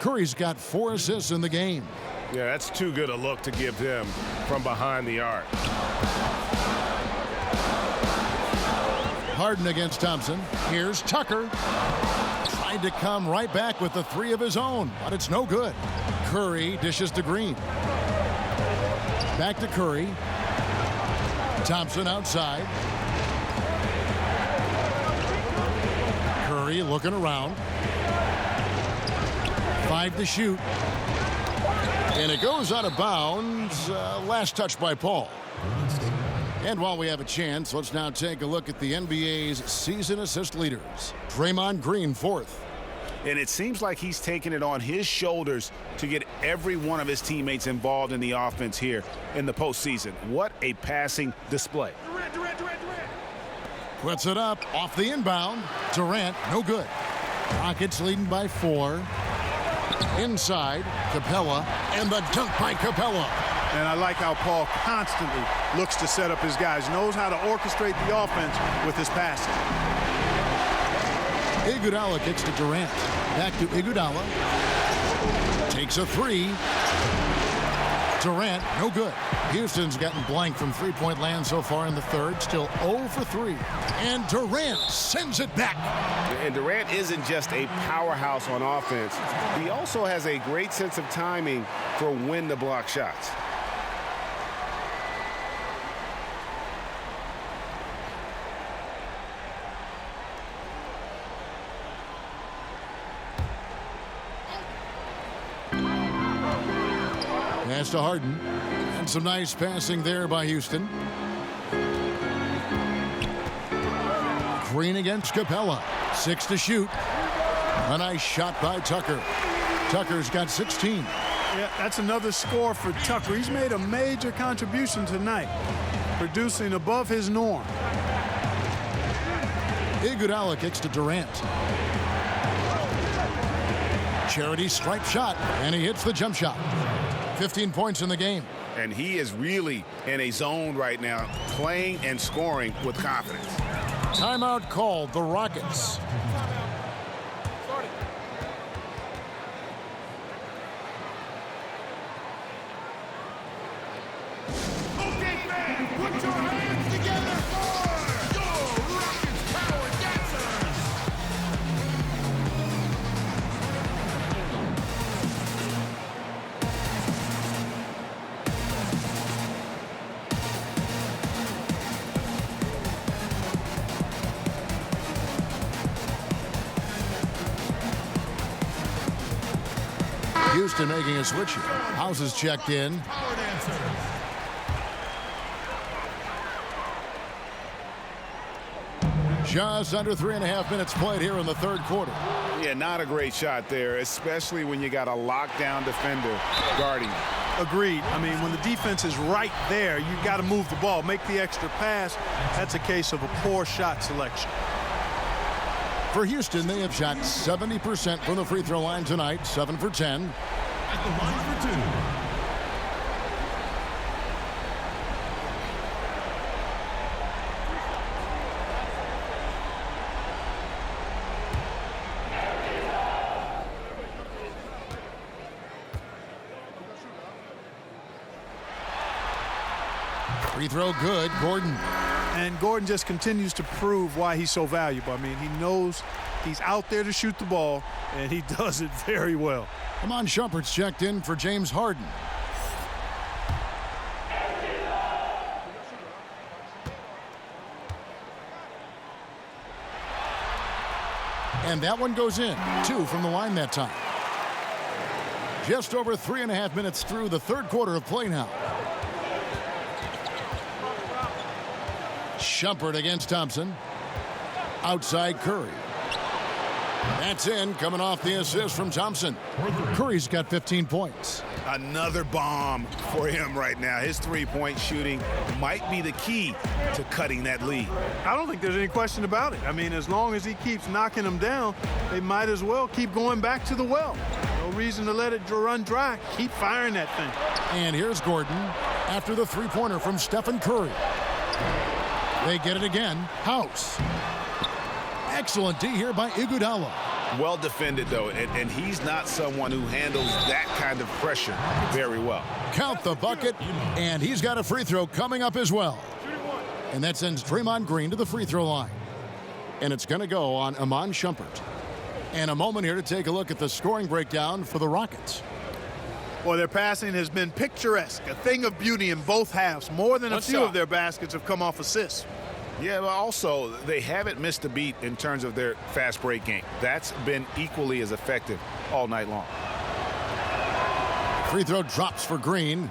Curry's got 4 assists in the game. Yeah, that's too good a look to give him from behind the arc. Harden against Thompson. Here's Tucker. Tried to come right back with the 3 of his own, but it's no good. Curry dishes to Green. Back to Curry. Thompson outside. Curry looking around. 5 to shoot. And it goes out of bounds. Last touch by Paul. And while we have a chance, let's now take a look at the NBA's season assist leaders. Draymond Green, 4th. And it seems like he's taking it on his shoulders to get every one of his teammates involved in the offense here in the postseason. What a passing display. Puts it up off the inbound. Durant, no good. Rockets leading by 4. Inside, Capella, and the dunk by Capella. And I like how Paul constantly looks to set up his guys, knows how to orchestrate the offense with his passes. Iguodala kicks to Durant. Back to Iguodala. Takes a 3. Durant, no good. Houston's gotten blank from three-point land so far in the third. Still 0 for 3. And Durant sends it back. And Durant isn't just a powerhouse on offense. He also has a great sense of timing for when to block shots. Pass to Harden. And some nice passing there by Houston. Green against Capella. 6 to shoot. A nice shot by Tucker. Tucker's got 16. Yeah, that's another score for Tucker. He's made a major contribution tonight, producing above his norm. Iguodala kicks to Durant. Charity stripe shot, and he hits the jump shot. 15 points in the game. And he is really in a zone right now, playing and scoring with confidence. Timeout called, the Rockets. Okay, fans, put your hands together for your Rockets Power Dancers. Houston making a switch here. House is checked in. Power Dancers. Just under 3.5 minutes played here in the third quarter. Yeah, not a great shot there, especially when you got a lockdown defender guarding. Agreed. I mean, when the defense is right there, you've got to move the ball, make the extra pass. That's a case of a poor shot selection. For Houston, they have shot 70% from the free throw line tonight, 7 for 10. At the line for 2. Free throw good, Gordon. And Gordon just continues to prove why he's so valuable. I mean, he knows he's out there to shoot the ball, and he does it very well. Iman Shumpert's checked in for James Harden. And that one goes in. 2 from the line that time. Just over 3.5 minutes through the third quarter of play now. Shumpert against Thompson. Outside Curry. That's in, coming off the assist from Thompson. Curry's got 15 points. Another bomb for him right now. His three-point shooting might be the key to cutting that lead. I don't think there's any question about it. I mean, as long as he keeps knocking them down, they might as well keep going back to the well. No reason to let it run dry. Keep firing that thing. And here's Gordon after the three-pointer from Stephen Curry. They get it again. House. Excellent D here by Iguodala. Well defended, though, and he's not someone who handles that kind of pressure very well. Count the bucket, and he's got a free throw coming up as well. And that sends Draymond Green to the free throw line. And it's going to go on Iman Shumpert. And a moment here to take a look at the scoring breakdown for the Rockets. Well, their passing has been picturesque, a thing of beauty in both halves. More than a few of their baskets have come off assists. Yeah, but also they haven't missed a beat in terms of their fast break game. That's been equally as effective all night long. Free throw drops for Green.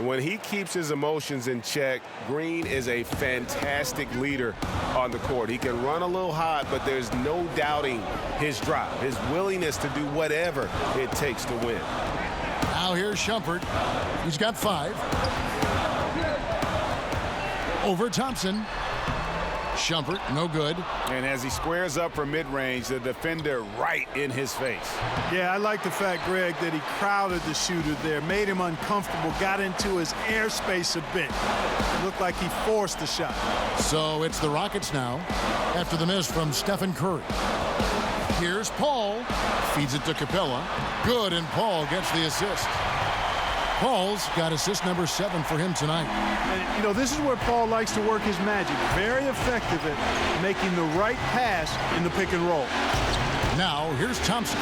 When he keeps his emotions in check, Green is a fantastic leader on the court. He can run a little hot, but there's no doubting his drive, his willingness to do whatever it takes to win. Now here's Shumpert. He's got 5. Over Thompson. Shumpert, no good. And as he squares up for mid-range, the defender right in his face. Yeah, I like the fact, Greg, that he crowded the shooter there, made him uncomfortable, got into his airspace a bit. It looked like he forced the shot. So it's the Rockets now after the miss from Stephen Curry. Here's Paul. Feeds it to Capella. Good, and Paul gets the assist. Paul's got assist number 7 for him tonight. And, you know, this is where Paul likes to work his magic. Very effective at making the right pass in the pick and roll. Now, here's Thompson.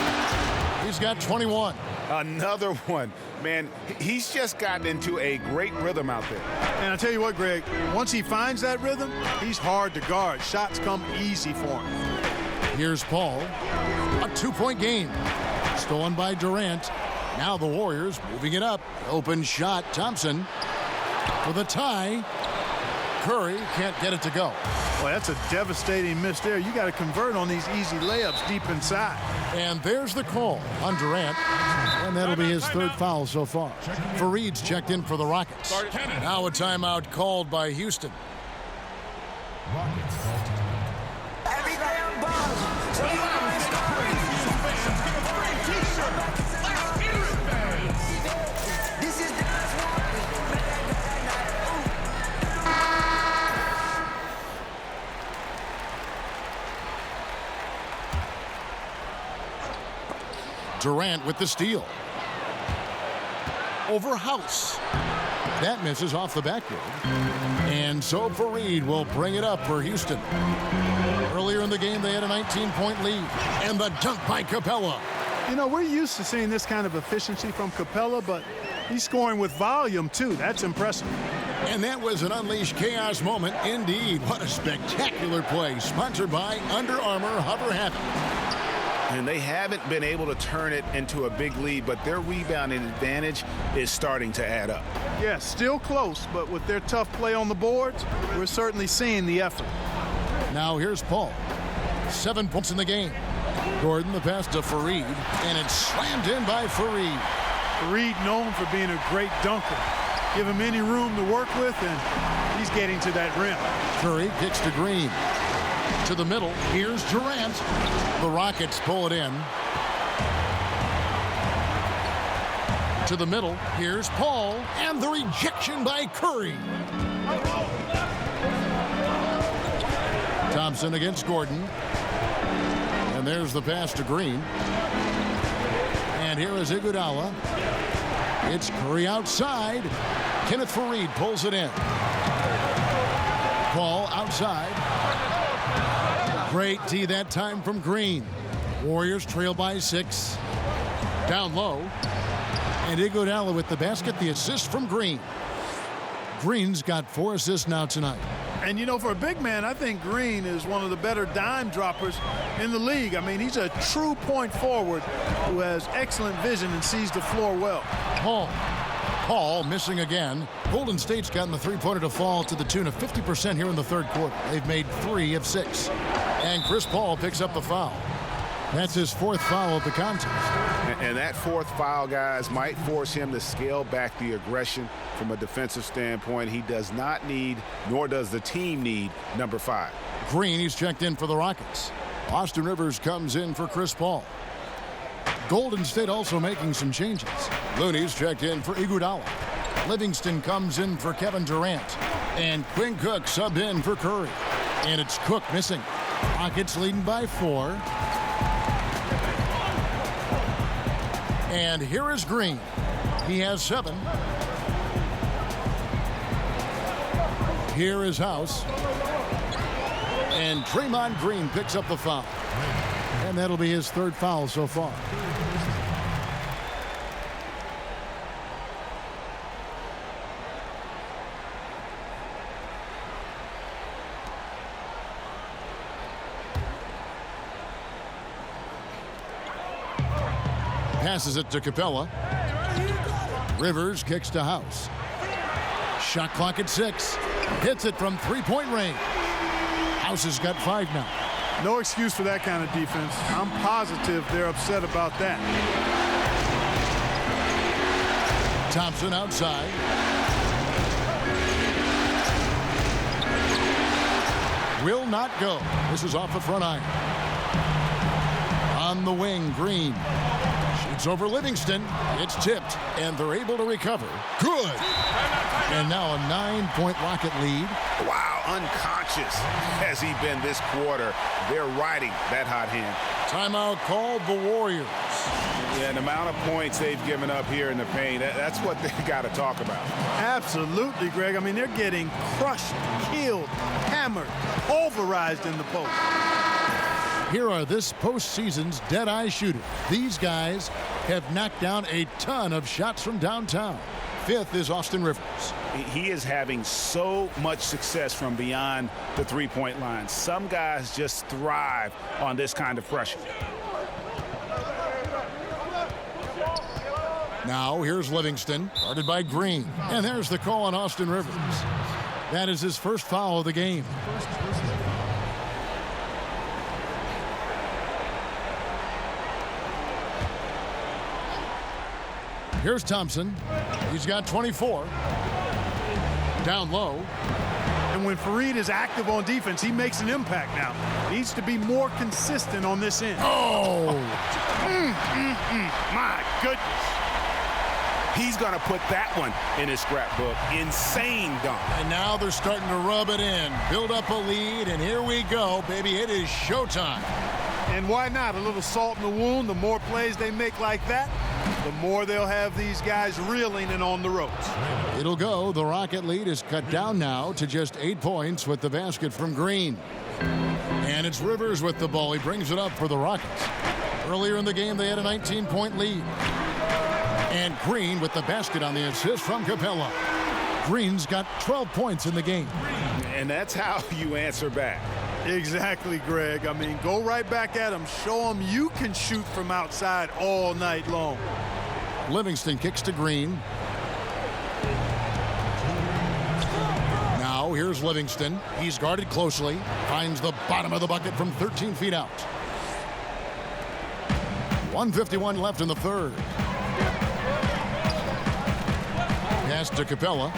He's got 21. Another one. Man, he's just gotten into a great rhythm out there. And I tell you what, Greg, once he finds that rhythm, he's hard to guard. Shots come easy for him. Here's Paul. A 2-point game. Stolen by Durant. Now the Warriors moving it up. Open shot. Thompson with a tie. Curry can't get it to go. Boy, that's a devastating miss there. You got to convert on these easy layups deep inside. And there's the call on Durant. And that'll be his 3rd foul so far. Fareed's checked in for the Rockets. Now a timeout called by Houston. Durant with the steal. Over House. That misses off the backboard. And so Fareed will bring it up for Houston. Earlier in the game, they had a 19-point lead. And the dunk by Capella. You know, we're used to seeing this kind of efficiency from Capella, but he's scoring with volume, too. That's impressive. And that was an unleashed chaos moment indeed. What a spectacular play. Sponsored by Under Armour Hover Havoc. And they haven't been able to turn it into a big lead, but their rebounding advantage is starting to add up. Yeah, still close, but with their tough play on the boards, we're certainly seeing the effort. Now here's Paul. 7 points in the game. Gordon, the pass to Fareed, and it's slammed in by Fareed. Fareed known for being a great dunker. Give him any room to work with, and he's getting to that rim. Curry kicks to Green. To the middle. Here's Durant. The Rockets pull it in. To the middle. Here's Paul. And the rejection by Curry. Thompson against Gordon. And there's the pass to Green. And here is Iguodala. It's Curry outside. Kenneth Fareed pulls it in. Paul outside. Great D that time from Green. Warriors trail by 6. Down low. And Iguodala with the basket, the assist from Green. Green's got 4 assists now tonight. And, you know, for a big man, I think Green is one of the better dime droppers in the league. I mean, he's a true point forward who has excellent vision and sees the floor well. Paul missing again. Golden State's gotten the three-pointer to fall to the tune of 50% here in the 3rd quarter. They've made 3 of 6. And Chris Paul picks up the foul. That's his 4th foul of the contest. And that 4th foul, guys, might force him to scale back the aggression from a defensive standpoint. He does not need, nor does the team need, number 5. Green, he's checked in for the Rockets. Austin Rivers comes in for Chris Paul. Golden State also making some changes. Looney's checked in for Iguodala. Livingston comes in for Kevin Durant. And Quinn Cook sub in for Curry. And it's Cook missing. Rockets leading by 4. And here is Green. He has 7. Here is House. And Draymond Green picks up the foul. And that'll be his 3rd foul so far. Passes it to Capella. Rivers kicks to House. Shot clock at 6. Hits it from 3-point range. House has got 5 now. No excuse for that kind of defense. I'm positive they're upset about that. Thompson outside. Will not go. This is off the front iron. On the wing, Green. Shoots over Livingston. It's tipped, and they're able to recover. Good. And now a 9-point Rocket lead. Wow, unconscious has he been this quarter. They're riding that hot hand. Timeout called the Warriors. Yeah, the amount of points they've given up here in the paint, that's what they got to talk about. Absolutely, Greg. I mean, they're getting crushed, killed, hammered, pulverized in the post. Here are this postseason's dead-eye shooters. These guys have knocked down a ton of shots from downtown. 5th is Austin Rivers. He is having so much success from beyond the three-point line. Some guys just thrive on this kind of pressure. Now here's Livingston, guarded by Green. And there's the call on Austin Rivers. That is his 1st foul of the game. Here's Thompson. He's got 24. Down low. And when Fareed is active on defense, he makes an impact now. Needs to be more consistent on this end. Oh! My goodness. He's going to put that one in his scrapbook. Insane dunk. And now they're starting to rub it in. Build up a lead, and here we go, baby. It is showtime. And why not? A little salt in the wound. The more plays they make like that, the more they'll have these guys reeling and on the ropes. It'll go. The Rocket lead is cut down now to just 8 points with the basket from Green. And it's Rivers with the ball. He brings it up for the Rockets. Earlier in the game, they had a 19-point lead. And Green with the basket on the assist from Capella. Green's got 12 points in the game. And that's how you answer back. Exactly, Greg. I mean, go right back at him. Show him you can shoot from outside all night long. Livingston kicks to Green. Now here's Livingston. He's guarded closely. Finds the bottom of the bucket from 13 feet out. 1:51 left in the 3rd. Pass to Capella.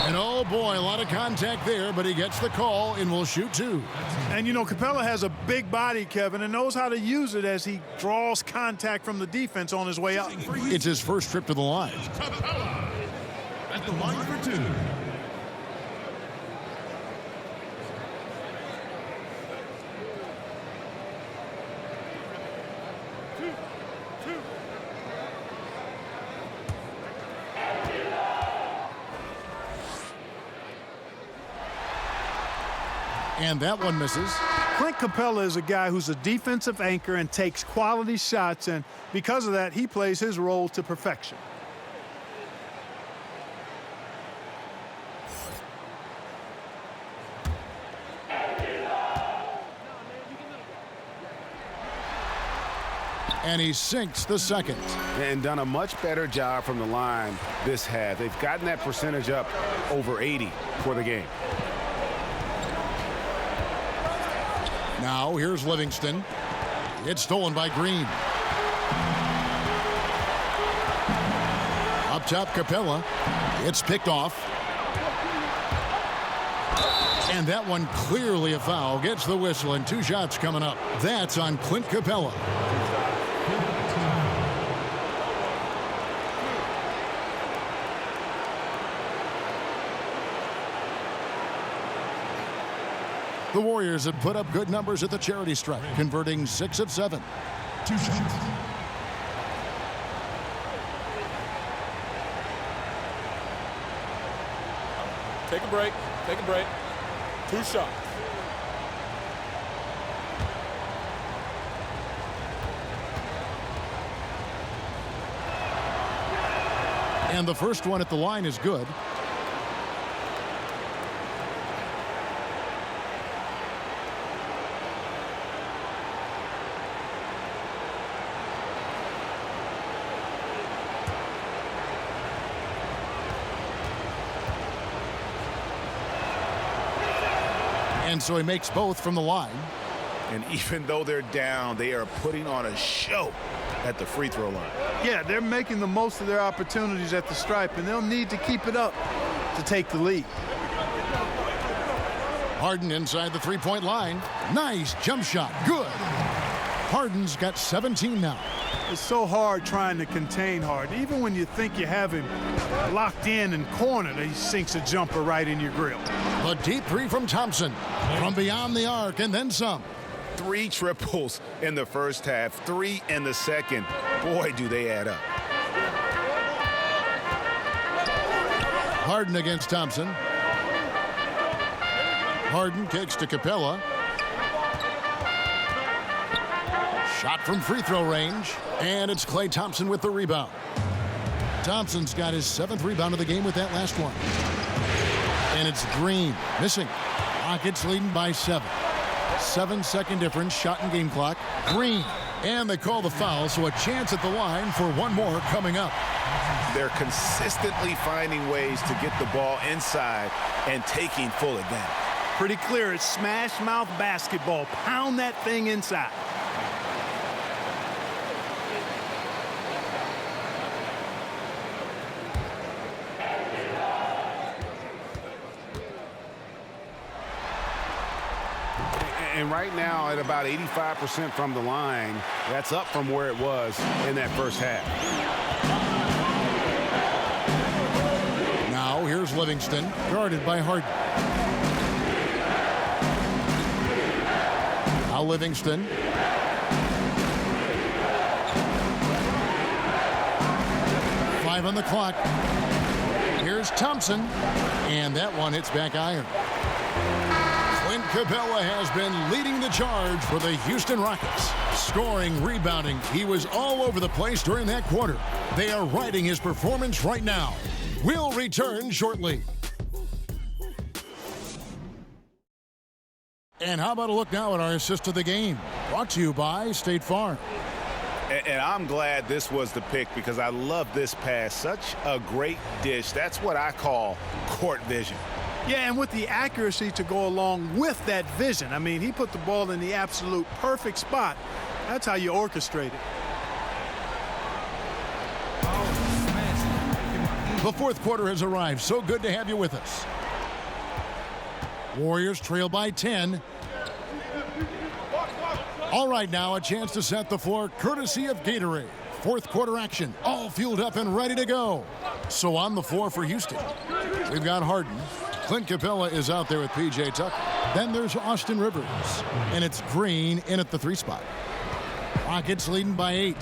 And oh boy, a lot of contact there, but he gets the call and will shoot 2. And you know, Capella has a big body, Kevin, and knows how to use it as he draws contact from the defense on his way up. It's his first trip to the line. Capella at the line for 2. And that one misses. Clint Capella is a guy who's a defensive anchor and takes quality shots, and because of that, he plays his role to perfection. And he sinks the second. And done a much better job from the line this half. They've gotten that percentage up over 80 for the game. Now here's Livingston. It's stolen by Green. Up top, Capella. It's picked off. And that one clearly a foul. Gets the whistle and 2 shots coming up. That's on Clint Capella. The Warriors have put up good numbers at the charity stripe, converting 6 of 7. 2 shots. Take a break. Take a break. 2 shots. And the first one at the line is good. And so he makes both from the line. And even though they're down, they are putting on a show at the free throw line. Yeah, they're making the most of their opportunities at the stripe, and they'll need to keep it up to take the lead. Harden inside the three-point line. Nice jump shot. Good. Harden's got 17 now. It's so hard trying to contain Harden. Even when you think you have him locked in and cornered, he sinks a jumper right in your grill. A deep three from Thompson. From beyond the arc and then some. 3 triples in the first half, 3 in the second. Boy, do they add up. Harden against Thompson. Harden kicks to Capella. Shot from free throw range. And it's Klay Thompson with the rebound. Thompson's got his 7th rebound of the game with that last one. And it's Green missing. Rockets leading by 7. 7-second difference, shot and game clock. Green. And they call the foul, so a chance at the line for one more coming up. They're consistently finding ways to get the ball inside and taking full advantage. Pretty clear, it's smash mouth basketball. Pound that thing inside. And right now at about 85% from the line, that's up from where it was in that first half. Now here's Livingston, guarded by Harden. Now Livingston. Five on the clock. Here's Thompson, and that one hits back iron. Clint Capella has been leading the charge for the Houston Rockets. Scoring, rebounding, he was all over the place during that quarter. They are riding his performance right now. We'll return shortly. And how about a look now at our assist of the game? Brought to you by State Farm. And I'm glad this was the pick because I love this pass. Such a great dish. That's what I call court vision. Yeah, and with the accuracy to go along with that vision. I mean, he put the ball in the absolute perfect spot. That's how you orchestrate it. The fourth quarter has arrived. So good to have you with us. Warriors trail by 10. All right, now a chance to set the floor courtesy of Gatorade. Fourth quarter action, all fueled up and ready to go. So on the floor for Houston, we've got Harden. Clint Capella is out there with P.J. Tucker. Then there's Austin Rivers. And it's Green in at the 3 spot. Rockets leading by 8.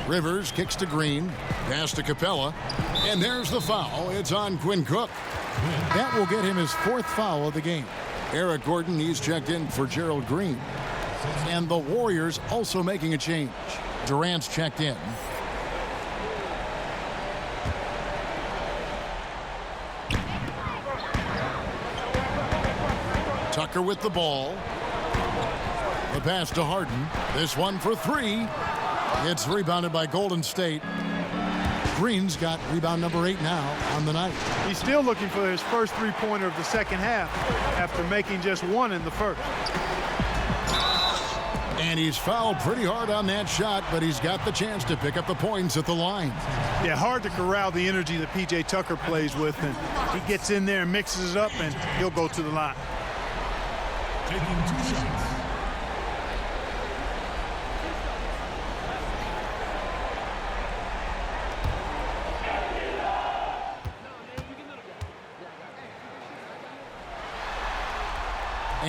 Rivers kicks to Green. Pass to Capella. And there's the foul. It's on Quinn Cook. That will get him his 4th foul of the game. Eric Gordon, he's checked in for Gerald Green. And the Warriors also making a change. Durant's checked in. Tucker with the ball. The pass to Harden. This one for 3. It's rebounded by Golden State. Green's got rebound number 8 now on the night. He's still looking for his first 3-pointer of the second half after making just 1 in the first. And he's fouled pretty hard on that shot, but he's got the chance to pick up the points at the line. Yeah, hard to corral the energy that P.J. Tucker plays with, and he gets in there and mixes it up, and he'll go to the line. Taking 2 shots.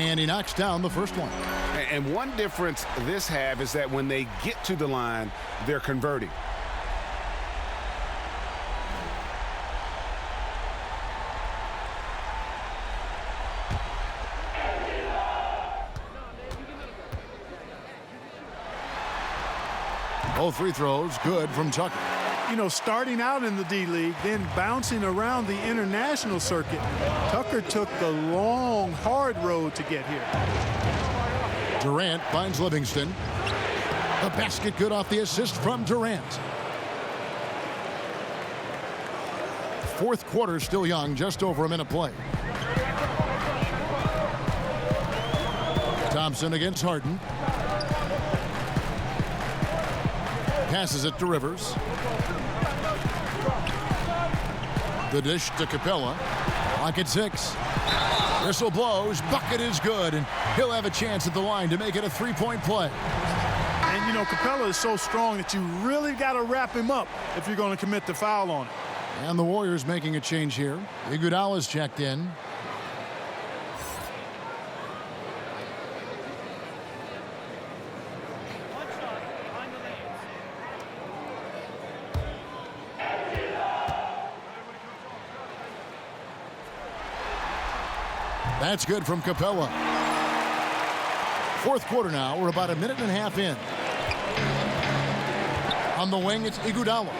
And he knocks down the first one. And one difference this half is that when they get to the line, they're converting. Both free throws good from Tucker. You know, starting out in the D-League, then bouncing around the international circuit, Tucker took the long, hard road to get here. Durant finds Livingston. The basket good off the assist from Durant. Fourth quarter still young, just over a minute play. Thompson against Harden. Passes it to Rivers. The dish to Capella. Clock at 6. Whistle blows. Bucket is good, and he'll have a chance at the line to make it a three-point play. And, you know, Capella is so strong that you really got to wrap him up if you're going to commit the foul on it. And the Warriors making a change here. Iguodala's checked in. That's good from Capella. Fourth quarter now. We're about a minute and a half in. On the wing, it's Iguodala.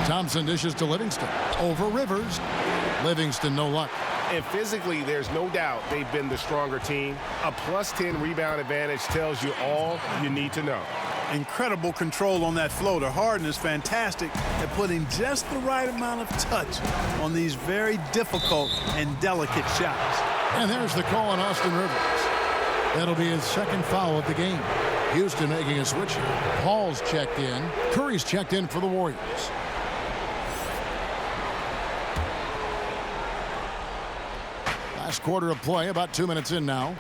Thompson dishes to Livingston. Over Rivers. Livingston, no luck. And physically, there's no doubt they've been the stronger team. A +10 rebound advantage tells you all you need to know. Incredible control on that floater. Harden is fantastic at putting just the right amount of touch on these very difficult and delicate shots. And there's the call on Austin Rivers. That'll be his second foul of the game. Houston making a switch here. Paul's checked in. Curry's checked in for the Warriors. Last quarter of play, about 2 minutes in now.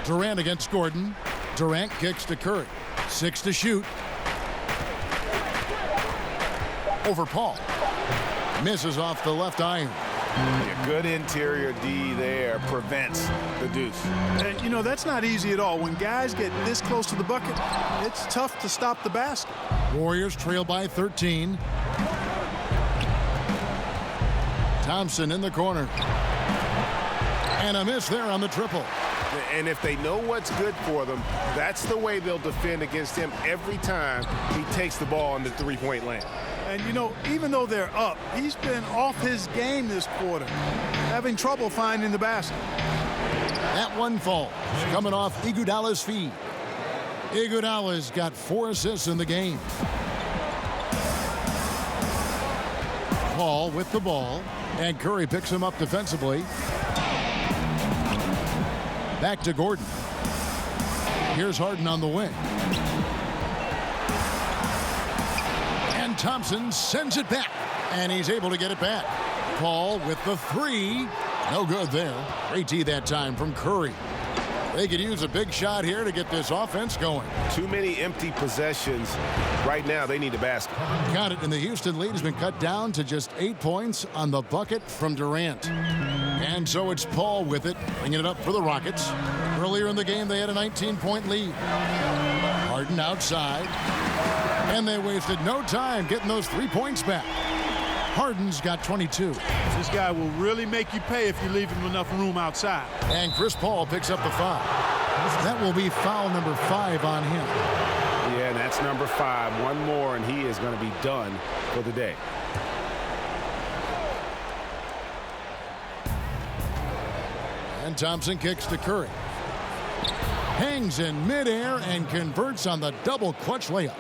Durant against Gordon. Durant kicks to Curry. 6 to shoot. Over Paul. Misses off the left iron. Yeah, good interior D there. Prevents the deuce. And, you know, that's not easy at all. When guys get this close to the bucket, it's tough to stop the basket. Warriors trail by 13. Thompson in the corner. And a miss there on the triple. And if they know what's good for them, that's the way they'll defend against him every time he takes the ball in the three-point lane. And, you know, even though they're up, he's been off his game this quarter, having trouble finding the basket. That one falls, coming off Iguodala's feed. Iguodala's got 4 assists in the game. Paul with the ball, and Curry picks him up defensively. Back to Gordon. Here's Harden on the wing. And Thompson sends it back. And he's able to get it back. Paul with the 3. No good there. Great D that time from Curry. They could use a big shot here to get this offense going. Too many empty possessions. Right now, they need a basket. Got it, and the Houston lead has been cut down to just 8 points on the bucket from Durant. And so it's Paul with it, bringing it up for the Rockets. Earlier in the game, they had a 19-point lead. Harden outside, and they wasted no time getting those 3 points back. Harden's got 22. This guy will really make you pay if you leave him enough room outside. And Chris Paul picks up the foul. That will be foul number 5 on him. Yeah, and that's number 5. One more, and he is going to be done for the day. And Thompson kicks to Curry. Hangs in midair and converts on the double clutch layup.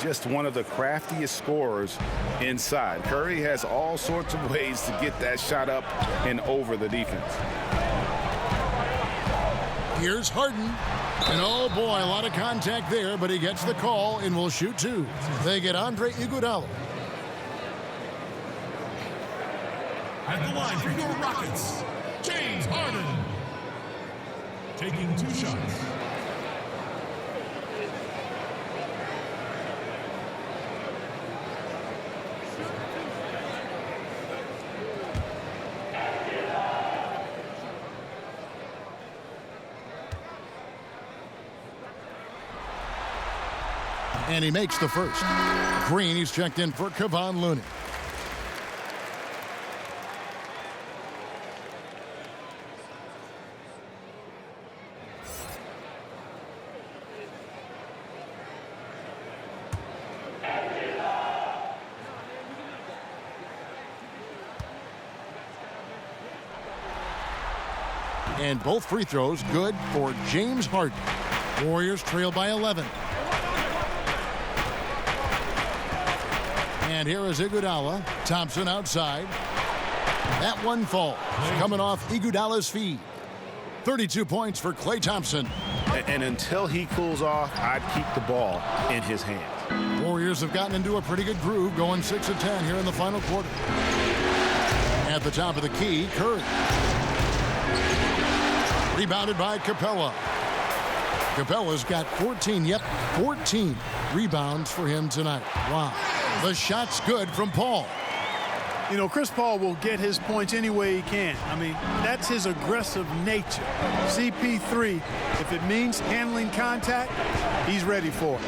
Just one of the craftiest scorers inside. Curry has all sorts of ways to get that shot up and over the defense. Here's Harden. And oh boy, a lot of contact there, but he gets the call and will shoot 2. They get Andre Iguodala. At the line for your Rockets, James Harden. Taking 2 shots. And he makes the first. Green, he's checked in for Kevon Looney. And both free throws good for James Harden. Warriors trail by 11. And here is Iguodala. Thompson outside. That one falls. Coming off Iguodala's feed. 32 points for Klay Thompson. And until he cools off, I'd keep the ball in his hands. Warriors have gotten into a pretty good groove, going 6 of 10 here in the final quarter. At the top of the key, Curry. Rebounded by Capella. Capella's got 14 rebounds for him tonight. Wow. The shot's good from Paul. You know, Chris Paul will get his points any way he can. I mean, that's his aggressive nature. CP3, if it means handling contact, he's ready for it.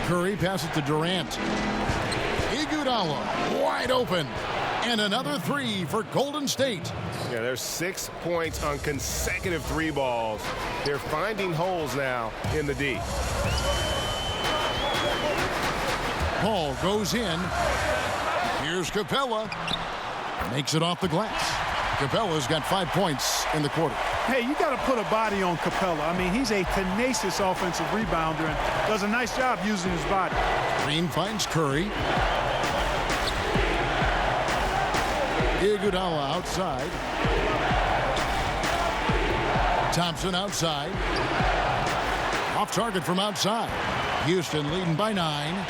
Curry passes to Durant. Iguodala wide open. And another three for Golden State. Yeah, there's 6 points on consecutive 3 balls. They're finding holes now in the D. Paul goes in. Here's Capella. Makes it off the glass. Capella's got 5 points in the quarter. Hey, you got to put a body on Capella. I mean, he's a tenacious offensive rebounder and does a nice job using his body. Green finds Curry. Iguodala outside. Thompson outside. Off target from outside. Houston leading by 9.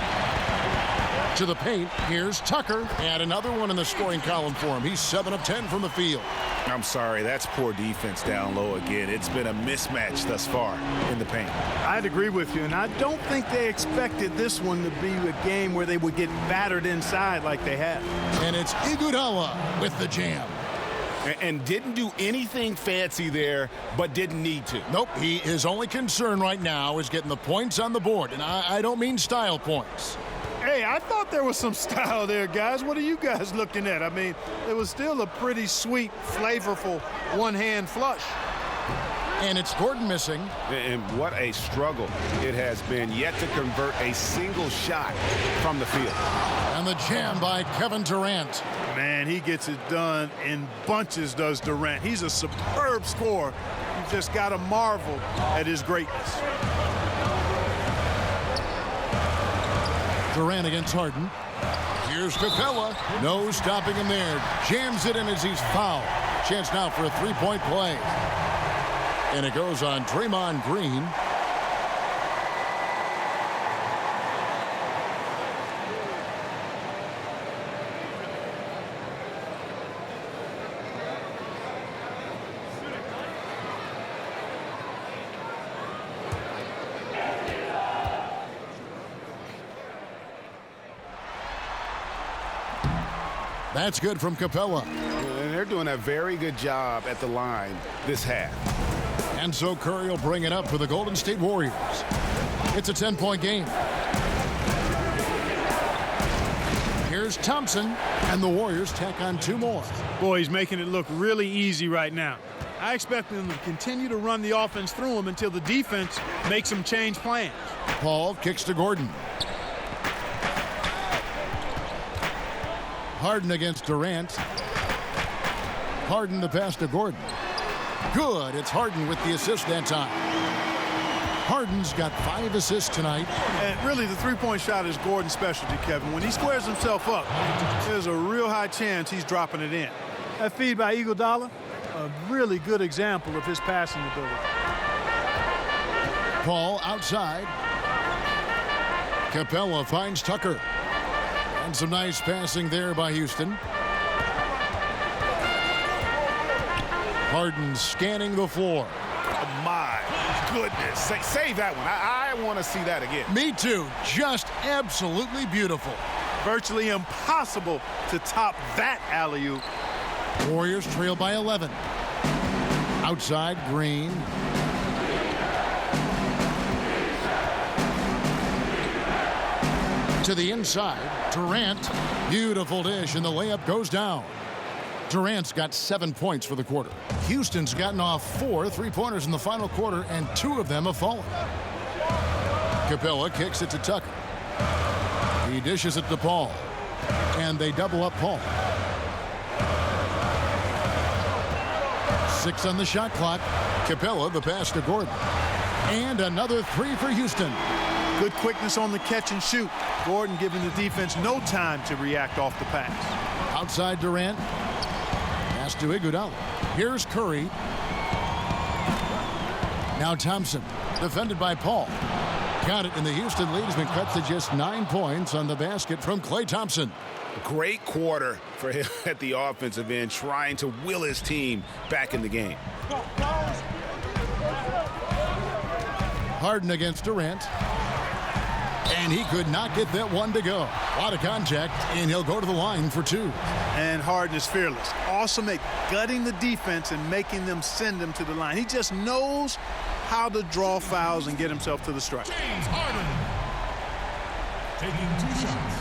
To the paint. Here's Tucker. And another one in the scoring column for him. He's 7 of 10 from the field. I'm sorry, that's poor defense down low again. It's been a mismatch thus far in the paint. I'd agree with you, and I don't think they expected this one to be a game where they would get battered inside like they have. And it's Iguodala with the jam. And didn't do anything fancy there, but didn't need to. Nope, his only concern right now is getting the points on the board, and I don't mean style points. Hey, I thought there was some style there, guys. What are you guys looking at? I mean, it was still a pretty sweet, flavorful one-hand flush. And it's Gordon missing. And what a struggle it has been yet to convert a single shot from the field. And the jam by Kevin Durant. Man, he gets it done in bunches, does Durant. He's a superb scorer. You just got to marvel at his greatness. Durant against Harden. Here's Capella. No stopping him there. Jams it in as he's fouled. Chance now for a three-point play. And it goes on Draymond Green. That's good from Capella. And they're doing a very good job at the line this half. And so Curry will bring it up for the Golden State Warriors. It's a 10-point game. Here's Thompson, and the Warriors tack on 2 more. Boy, he's making it look really easy right now. I expect them to continue to run the offense through him until the defense makes them change plans. Paul kicks to Gordon. Harden against Durant. Harden the pass to Gordon. Good. It's Harden with the assist that time. Harden's got 5 assists tonight. And really, the three-point shot is Gordon's specialty, Kevin. When he squares himself up, there's a real high chance he's dropping it in. That feed by Iguodala, a really good example of his passing ability. Paul outside. Capella finds Tucker. And some nice passing there by Houston. Harden scanning the floor. Oh my goodness. Save that one. I want to see that again. Me too. Just absolutely beautiful. Virtually impossible to top that alley-oop. Warriors trail by 11. Outside, Green. To the inside, Durant. Beautiful dish, and the layup goes down. Durant's got 7 points for the quarter. Houston's gotten off 4 3-pointers in the final quarter, and 2 of them have fallen. Capella kicks it to Tucker. He dishes it to Paul. And they double up Paul. 6 on the shot clock. Capella, the pass to Gordon. And another 3 for Houston. Good quickness on the catch and shoot. Gordon giving the defense no time to react off the pass. Outside Durant. Pass to Iguodala. Here's Curry. Now Thompson. Defended by Paul. Got it, and the Houston lead has been cut to just 9 points on the basket from Klay Thompson. Great quarter for him at the offensive end, trying to will his team back in the game. Harden against Durant. And he could not get that one to go. A lot of contact, and he'll go to the line for 2. And Harden is fearless. Awesome at gutting the defense and making them send him to the line. He just knows how to draw fouls and get himself to the stripe. James Harden taking 2 shots.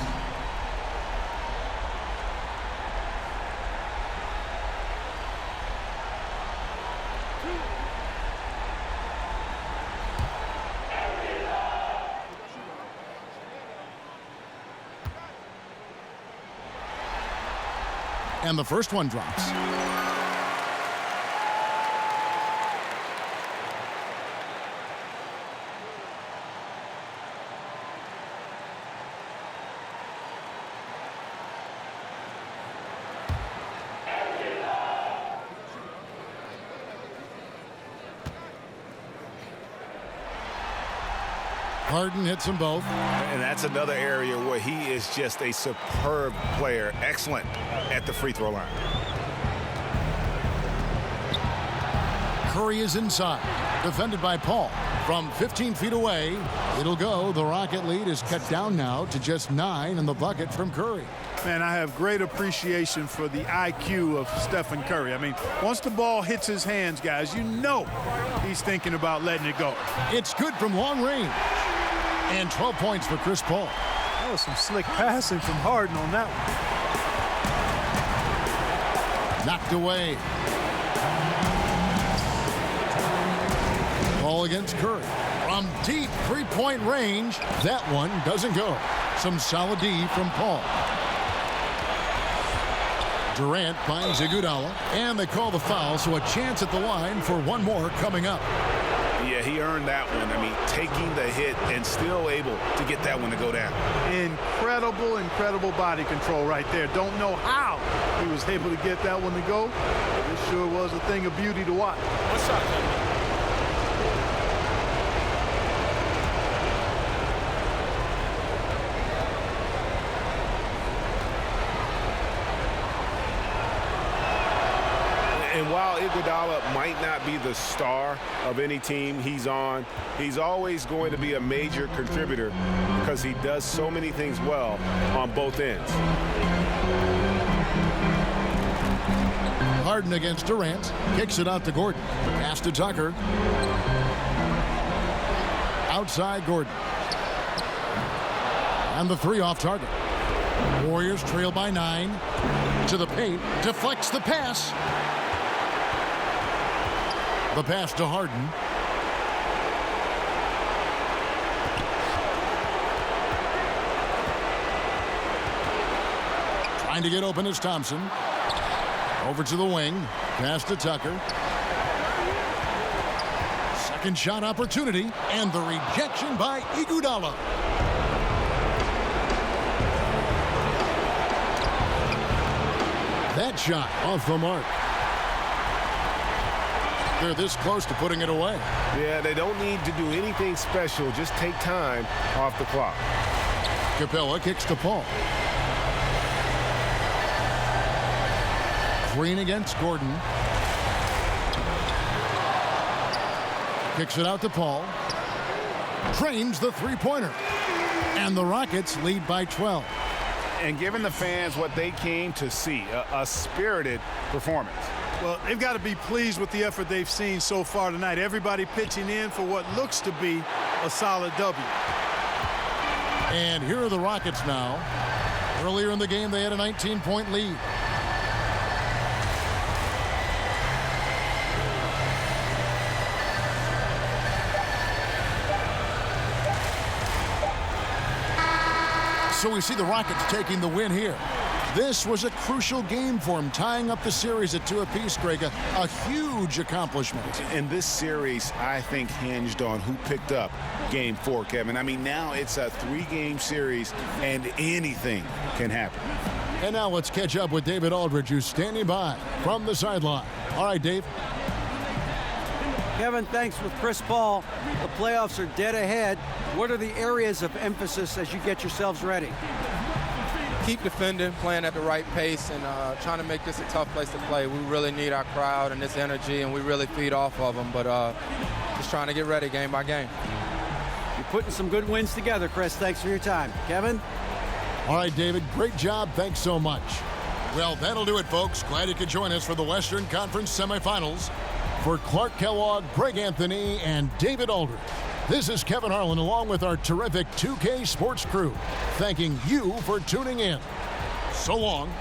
And the first one drops. Harden hits them both. And that's another area where he is just a superb player. Excellent at the free throw line. Curry is inside. Defended by Paul. From 15 feet away, it'll go. The Rocket lead is cut down now to just 9 in the bucket from Curry. Man, I have great appreciation for the IQ of Stephen Curry. I mean, once the ball hits his hands, guys, you know he's thinking about letting it go. It's good from long range. And 12 points for Chris Paul. That was some slick passing from Harden on that one. Knocked away. Ball against Curry. From deep three-point range, that one doesn't go. Some solid D from Paul. Durant finds Iguodala, and they call the foul, so a chance at the line for one more coming up. Yeah, he earned that one. I mean, taking the hit and still able to get that one to go down. Incredible, incredible body control right there. Don't know how he was able to get that one to go. But it sure was a thing of beauty to watch. What's up, man? And while Iguodala might not be the star of any team he's on, he's always going to be a major contributor because he does so many things well on both ends. Harden against Durant. Kicks it out to Gordon. Pass to Tucker. Outside Gordon. And the 3 off target. Warriors trail by 9. To the paint. Deflects the pass. The pass to Harden. Trying to get open is Thompson. Over to the wing. Pass to Tucker. Second shot opportunity. And the rejection by Iguodala. That shot off the mark. They're this close to putting it away. Yeah, they don't need to do anything special. Just take time off the clock. Capella kicks to Paul. Green against Gordon. Kicks it out to Paul. Trains the three-pointer. And the Rockets lead by 12. And giving the fans what they came to see, a spirited performance. Well, they've got to be pleased with the effort they've seen so far tonight. Everybody pitching in for what looks to be a solid W. And here are the Rockets now. Earlier in the game, they had a 19-point lead. So we see the Rockets taking the win here. This was a crucial game for them, tying up the series at 2 apiece, Greg. A huge accomplishment. And this series, I think, hinged on who picked up Game 4, Kevin. I mean, now it's a 3-game series, and anything can happen. And now let's catch up with David Aldridge, who's standing by from the sideline. All right, Dave. Kevin, thanks. With Chris Paul, the playoffs are dead ahead. What are the areas of emphasis as you get yourselves ready? Keep defending, playing at the right pace, and trying to make this a tough place to play. We really need our crowd and this energy, and we really feed off of them. But just trying to get ready game by game. You're putting some good wins together, Chris. Thanks for your time. Kevin? All right, David, great job. Thanks so much. Well, that'll do it, folks. Glad you could join us for the Western Conference semifinals. For Clark Kellogg, Greg Anthony, and David Aldridge, this is Kevin Harlan along with our terrific 2K Sports crew, thanking you for tuning in. So long.